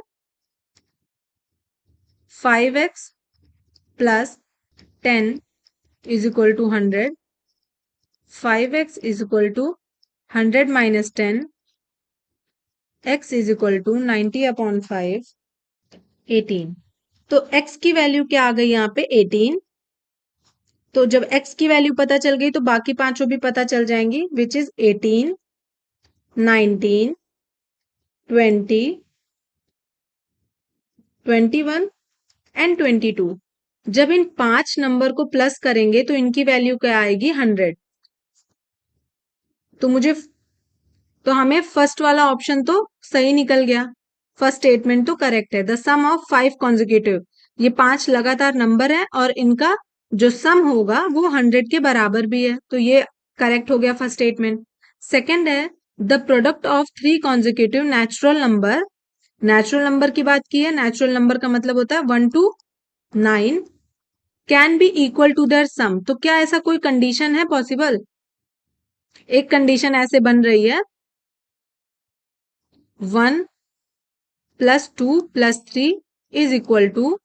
S1: 5x plus 10 is equal to 100, 5x is equal to 100 minus 10, x is equal to 90 upon 5, 18। तो x की वैल्यू क्या आ गई यहाँ पे? 18। तो जब x की वैल्यू पता चल गई तो बाकी पांचों भी पता चल जाएंगी, विच इज 18, 19, 20, 21 एंड 22। जब इन 5 नंबर को प्लस करेंगे तो इनकी वैल्यू क्या आएगी? 100। तो मुझे तो हमें फर्स्ट वाला ऑप्शन तो सही निकल गया, फर्स्ट स्टेटमेंट तो करेक्ट है। द सम ऑफ 5 कॉन्जिक्यूटिव, ये 5 लगातार नंबर है और इनका जो सम होगा वो 100 के बराबर भी है, तो ये करेक्ट हो गया फर्स्ट स्टेटमेंट। सेकंड है the product of 3 consecutive natural number, natural number की बात की है, नेचुरल नंबर का मतलब होता है 1 to 9 can be equal to their sum. तो क्या ऐसा कोई कंडीशन है पॉसिबल? एक कंडीशन ऐसे बन रही है 1 plus 2 plus 3 is equal to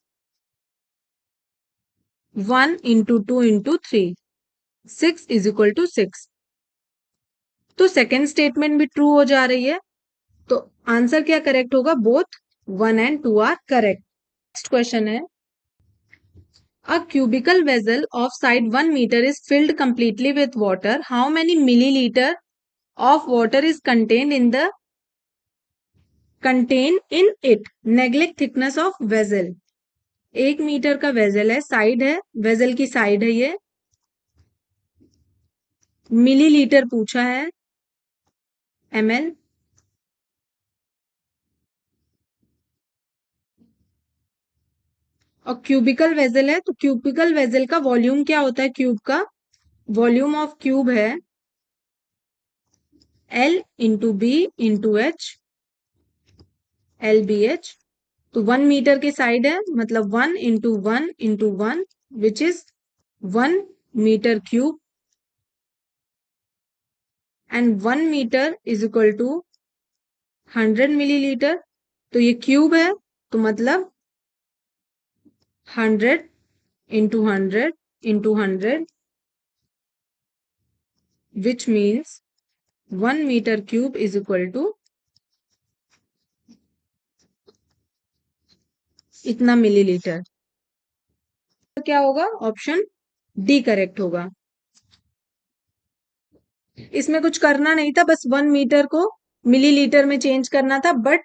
S1: 1 into 2 into 3, 6 is equal to 6। तो सेकेंड स्टेटमेंट भी ट्रू हो जा रही है, तो आंसर क्या करेक्ट होगा? Both 1 and 2 are correct. Next question है a cubical vessel of side 1 meter is filled completely with water. How many milliliter of water is contained in it? Neglect thickness of vessel. 1 metre का vessel है, side है, vessel की side है, ये millilitre पूछा है, ml। और cubicle vessel है, तो क्यूबिकल वेजल का वॉल्यूम क्या होता है? क्यूब का वॉल्यूम ऑफ क्यूब है L into B into H, LBH। तो 1 मीटर की साइड है, मतलब 1 into 1 into 1 which is 1 metre cube, and 1 metre is equal to 100 millilitre. तो ये क्यूब है, तो मतलब 100 into 100 into 100, which means 1 meter cube is equal to इतना मिलीलीटर। तो क्या होगा? ऑप्शन डी करेक्ट होगा। इसमें कुछ करना नहीं था, बस 1 मीटर को मिलीलीटर में चेंज करना था, बट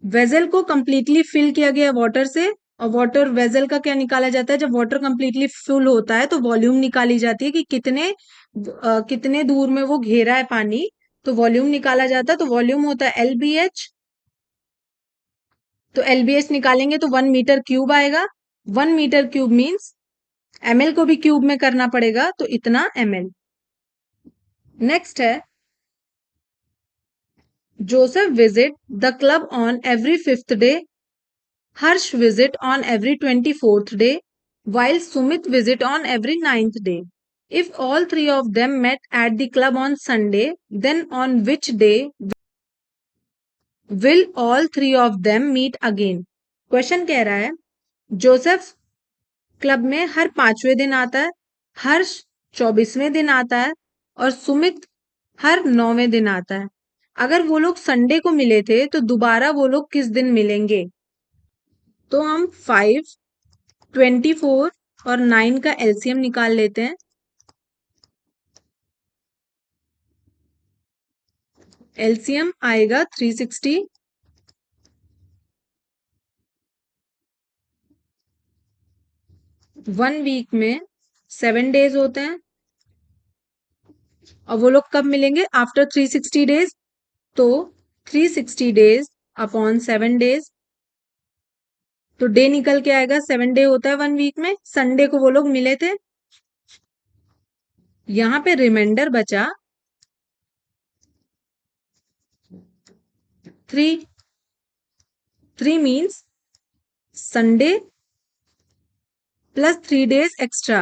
S1: वेजल को कंप्लीटली फिल किया गया वाटर से, और वाटर वेजल का क्या निकाला जाता है? जब वाटर कंप्लीटली फुल होता है तो वॉल्यूम निकाली जाती है कि कितने दूर में वो घेरा है पानी, तो वॉल्यूम निकाला जाता है। तो वॉल्यूम होता है LBH, तो LBH निकालेंगे तो 1 मीटर क्यूब आएगा। 1 मीटर क्यूब मीन्स ml को भी क्यूब में करना पड़ेगा, तो इतना ml। नेक्स्ट है Joseph visit the club on every 5th day, Harsh visit on every 24th day, while Sumit visit on every 9th day. If all three of them met at the club on Sunday, then on which day will all three of them meet again? Question कह रहा है Joseph club में हर 5वें दिन आता है, हर्ष 24वें दिन आता है, और सुमित हर 9वें दिन आता है। अगर वो लोग संडे को मिले थे तो दोबारा वो लोग किस दिन मिलेंगे? तो हम 5, 24 और 9 का एलसीएम निकाल लेते हैं। एलसीएम आएगा 360, 1 वीक में 7 डेज होते हैं, और वो लोग कब मिलेंगे? After 360 days. तो 360 डेज अपॉन 7 डेज, तो डे निकल के आएगा, 7 डे होता है 1 वीक में। संडे को वो लोग मिले थे, यहां पे रिमाइंडर बचा 3। 3 means Sunday plus 3 days extra.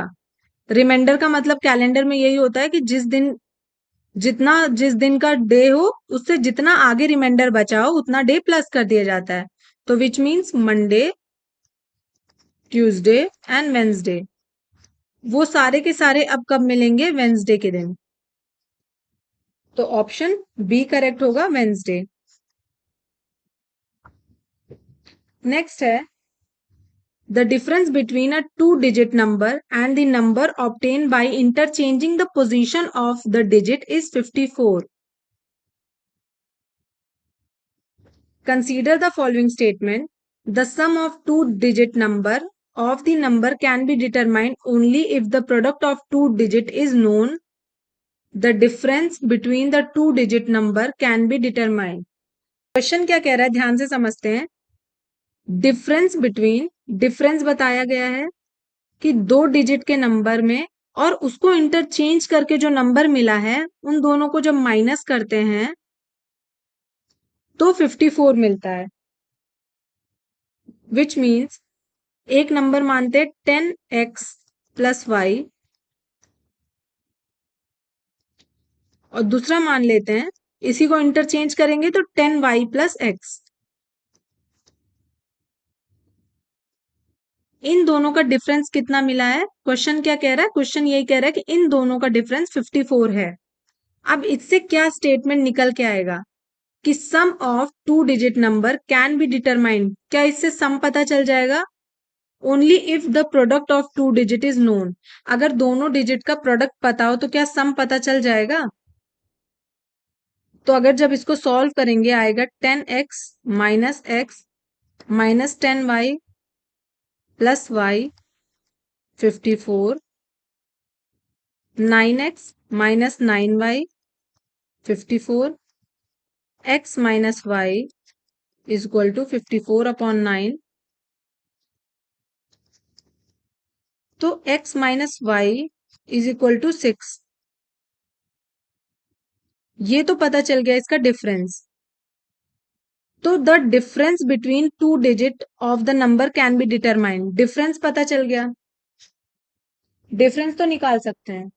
S1: Reminder का मतलब कैलेंडर में यही होता है कि जिस दिन का डे हो उससे जितना आगे रिमाइंडर बचा हो उतना डे प्लस कर दिया जाता है। तो which means Monday, Tuesday and Wednesday, वो सारे के सारे अब कब मिलेंगे? वेंसडे के दिन। तो ऑप्शन बी करेक्ट होगा, वेंसडे। नेक्स्ट है the difference between a 2-digit number and the number obtained by interchanging the position of the digit is 54. Consider the following statement. The sum of 2-digit number of the number can be determined only if the product of 2 digit is known the difference between the two digit number can be determined. Question क्या कह रहा है, ध्यान से समझते हैं। Difference between, difference बताया गया है कि दो डिजिट के नंबर में, और उसको इंटरचेंज करके जो नंबर मिला है उन दोनों को जब माइनस करते हैं तो 54 मिलता है। विच मीन्स एक नंबर मानते 10x प्लस वाई, और दूसरा मान लेते हैं, इसी को इंटरचेंज करेंगे तो 10y प्लस एक्स। इन दोनों का डिफरेंस कितना मिला है? क्वेश्चन क्या कह रहा है? क्वेश्चन यही कह रहा है कि इन दोनों का डिफरेंस 54 है। अब इससे क्या स्टेटमेंट निकल के आएगा कि sum of two digit number can be determined. क्या इससे सम पता चल जाएगा? Only if the product of two digit is known. अगर दोनों डिजिट का प्रोडक्ट पता हो तो क्या सम पता चल जाएगा? तो अगर जब इसको सॉल्व करेंगे आएगा 10x minus X minus 10y plus Y 54, 9x minus 9y 54, x minus y is equal to 54 upon 9। तो x minus Y is equal to 6। ये तो पता चल गया इसका डिफरेंस। तो the difference between two digit of the number can be determined. Difference पता चल गया, डिफरेंस तो निकाल सकते हैं,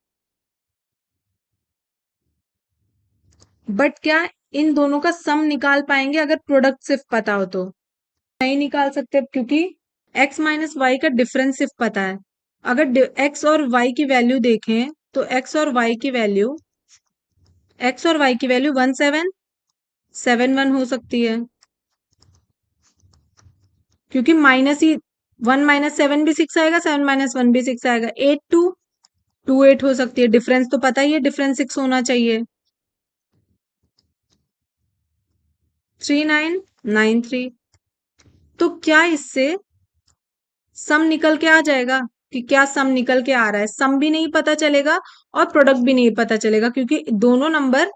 S1: बट क्या इन दोनों का सम निकाल पाएंगे अगर प्रोडक्ट सिर्फ पता हो तो? नहीं निकाल सकते, क्योंकि x माइनस वाई का डिफरेंस सिर्फ पता है। अगर x और y की वैल्यू देखें तो x और y की वैल्यू 1771 हो सकती है, क्योंकि माइनस ही 1 माइनस 7 भी 6 आएगा, 7 माइनस 1 भी 6 आएगा। 8228 हो सकती है। डिफरेंस तो पता ही है, डिफरेंस 6 होना चाहिए। 3993। तो क्या इससे सम निकल के आ जाएगा? कि क्या सम निकल के आ रहा है? सम भी नहीं पता चलेगा और प्रोडक्ट भी नहीं पता चलेगा, क्योंकि दोनों नंबर,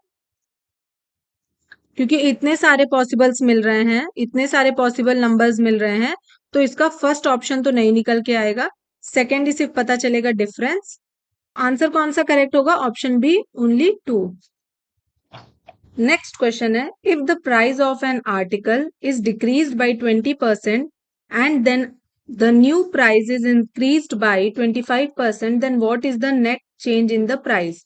S1: क्योंकि इतने सारे पॉसिबल्स मिल रहे हैं, इतने सारे पॉसिबल नंबर्स मिल रहे हैं, तो इसका फर्स्ट ऑप्शन तो नहीं निकल के आएगा। सेकेंड ही सिर्फ पता चलेगा डिफरेंस। आंसर कौन सा करेक्ट होगा? Option B, only 2। Next question है, if the price of an article is decreased by 20% and then the new price is increased by 25%, then what is the net change in the price.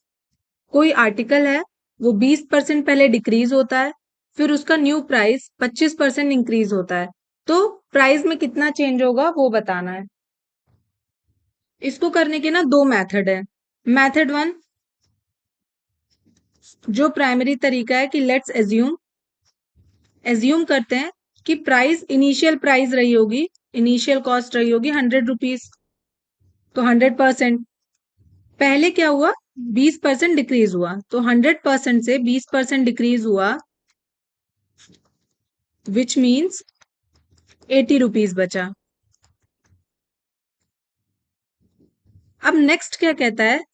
S1: कोई article है, वो 20% पहले decrease होता है, फिर उसका new price 25% increase होता है, तो प्राइस में कितना चेंज होगा वो बताना है। इसको करने के ना दो मेथड है। मेथड वन, जो प्राइमरी तरीका है कि लेट्स एज्यूम करते हैं कि प्राइस, इनिशियल प्राइस रही होगी, इनिशियल कॉस्ट रही होगी 100 रुपीज, तो 100%। पहले क्या हुआ? 20% डिक्रीज हुआ, तो 100% से 20% डिक्रीज हुआ, विच मीन्स 80 रुपीज बचा। अब नेक्स्ट क्या कहता है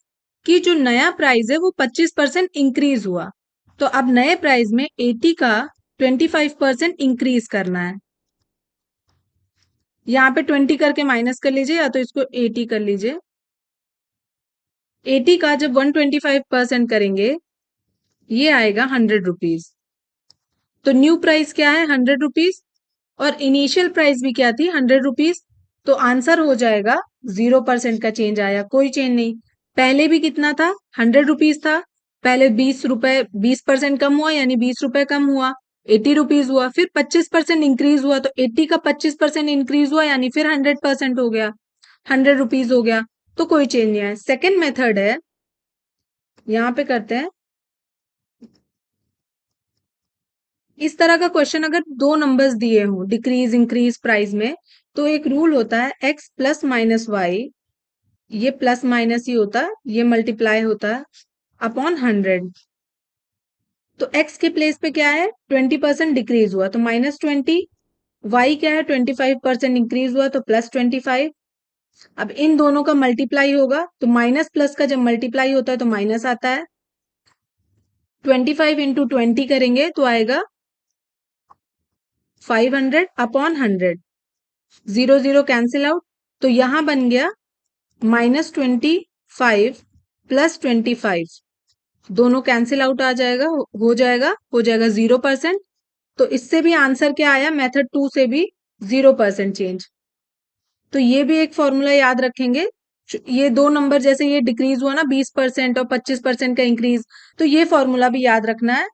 S1: कि जो नया प्राइस है वो 25% इंक्रीज हुआ, तो अब नए प्राइस में 80 का 25% इंक्रीज करना है। यहाँ पे 20 करके माइनस कर लीजिए, या तो इसको 80 कर लीजिए। 80 का जब 125% करेंगे ये आएगा 100 रुपीज। तो न्यू प्राइस क्या है? 100 रुपीज, और इनिशियल प्राइस भी क्या थी? 100 रुपीज। तो आंसर हो जाएगा 0% का चेंज आया, कोई चेंज नहीं। पहले भी कितना था? 100 रुपीज था। पहले 20 रुपए, 20% कम हुआ यानी 20 रुपए कम हुआ, 80 रुपीज हुआ। फिर 25% इंक्रीज हुआ, तो 80 का 25% इंक्रीज हुआ यानी फिर 100% हो गया, 100 रुपीज हो गया। तो कोई चेंज नहीं है। सेकेंड मेथड है, यहाँ पे करते हैं इस तरह का क्वेश्चन। अगर दो नंबर्स दिए हों डिक्रीज इंक्रीज प्राइस में, तो एक रूल होता है x प्लस माइनस वाई, ये प्लस माइनस ही होता है, ये मल्टीप्लाई होता है अपॉन 100। तो x के प्लेस पे क्या है? 20% डिक्रीज हुआ तो -20, y क्या है? 25% इंक्रीज हुआ तो +25। अब इन दोनों का मल्टीप्लाई होगा, तो माइनस प्लस का जब मल्टीप्लाई होता है तो माइनस आता है, 25 इंटू 20 करेंगे तो आएगा 500 अपॉन 100, 0 0 कैंसिल आउट, तो यहां बन गया -25 प्लस 25, दोनों कैंसिल आउट आ जाएगा, हो जाएगा 0%। तो इससे भी आंसर क्या आया, मेथड 2 से भी 0% चेंज। तो ये भी एक फॉर्मूला याद रखेंगे। ये दो नंबर जैसे ये डिक्रीज हुआ ना 20% और 25% का इंक्रीज, तो ये फॉर्मूला भी याद रखना है।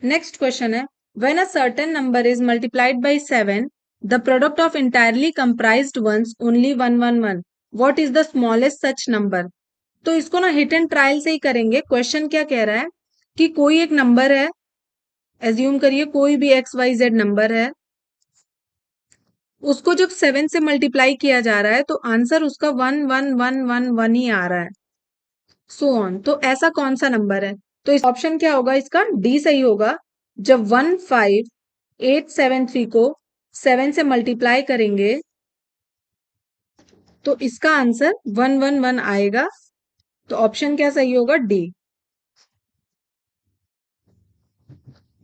S1: नेक्स्ट क्वेश्चन है, when a certain number is multiplied by 7, the product of entirely comprised ones only 111, what is the smallest such number. तो इसको ना हिट एंड ट्रायल से ही करेंगे। क्वेश्चन क्या कह रहा है कि कोई एक नंबर है, एज्यूम करिए कोई भी XYZ नंबर है, उसको जब 7 से मल्टीप्लाई किया जा रहा है तो आंसर उसका 11111 ही आ रहा है, सो ऑन। तो ऐसा कौन सा नंबर है, तो इस ऑप्शन क्या होगा, इसका डी सही होगा। जब 15873 को 7 से मल्टीप्लाई करेंगे तो इसका आंसर 111 आएगा, तो ऑप्शन क्या सही होगा, डी।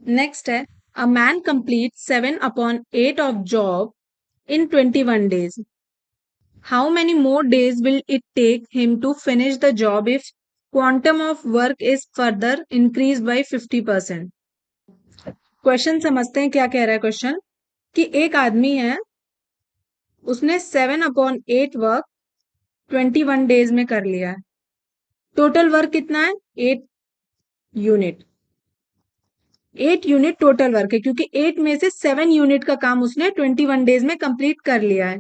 S1: नेक्स्ट है, a man complete 7/8 of job in 21 days. How many more days will it take him to finish the job if quantum of work is further increased by 50%? Question समझते हैं क्या कह रहा है क्वेश्चन, कि एक आदमी है, उसने 7/8 वर्क 21 डेज में कर लिया है। टोटल वर्क कितना है, 8 यूनिट। 8 यूनिट टोटल वर्क है, क्योंकि 8 में से 7 यूनिट का काम उसने 21 डेज में कंप्लीट कर लिया है।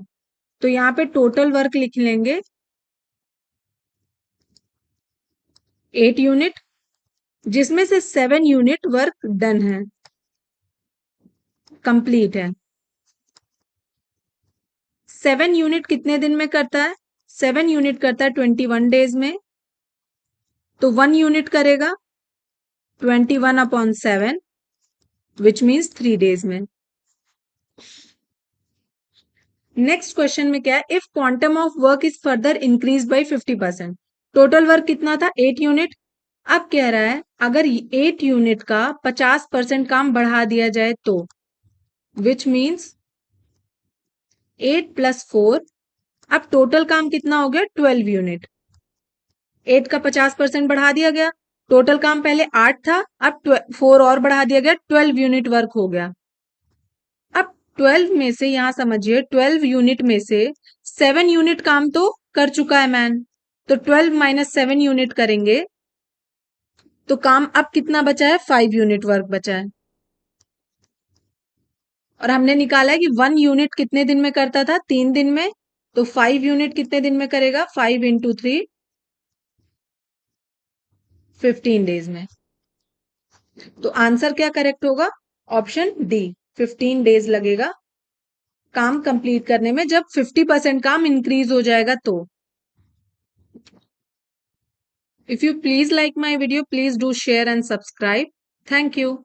S1: तो यहाँ पे टोटल वर्क लिख लेंगे 8 यूनिट, जिसमें से 7 यूनिट वर्क डन है, कंप्लीट है। 7 यूनिट कितने दिन में करता है, 7 यूनिट करता है 21 डेज में, तो 1 यूनिट करेगा 21/7 विच मीन्स 3 डेज में। नेक्स्ट क्वेश्चन में क्या है, if quantum of work is further increase by 50%, total work कितना था 8 यूनिट। अब कह रहा है अगर 8 यूनिट का 50% काम बढ़ा दिया जाए तो, विच मीन्स 8 + 4, अब टोटल काम कितना हो गया 12 यूनिट। 8 का 50% बढ़ा दिया गया, टोटल काम पहले 8 था, अब 4 और बढ़ा दिया गया, 12 यूनिट वर्क हो गया। अब 12 में से, यहां समझिए 12 यूनिट में से 7 यूनिट काम तो कर चुका है मैन, तो 12 - 7 यूनिट करेंगे तो काम अब कितना बचा है, 5 यूनिट वर्क बचा है। और हमने निकाला है कि 1 यूनिट कितने दिन में करता था, 3 दिन में, तो 5 यूनिट कितने दिन में करेगा, 5 × 3 15 डेज में। तो आंसर क्या करेक्ट होगा, ऑप्शन डी, 15 डेज लगेगा काम कंप्लीट करने में, जब 50% काम इंक्रीज हो जाएगा तो। If you please like my video, please do share and subscribe. Thank you.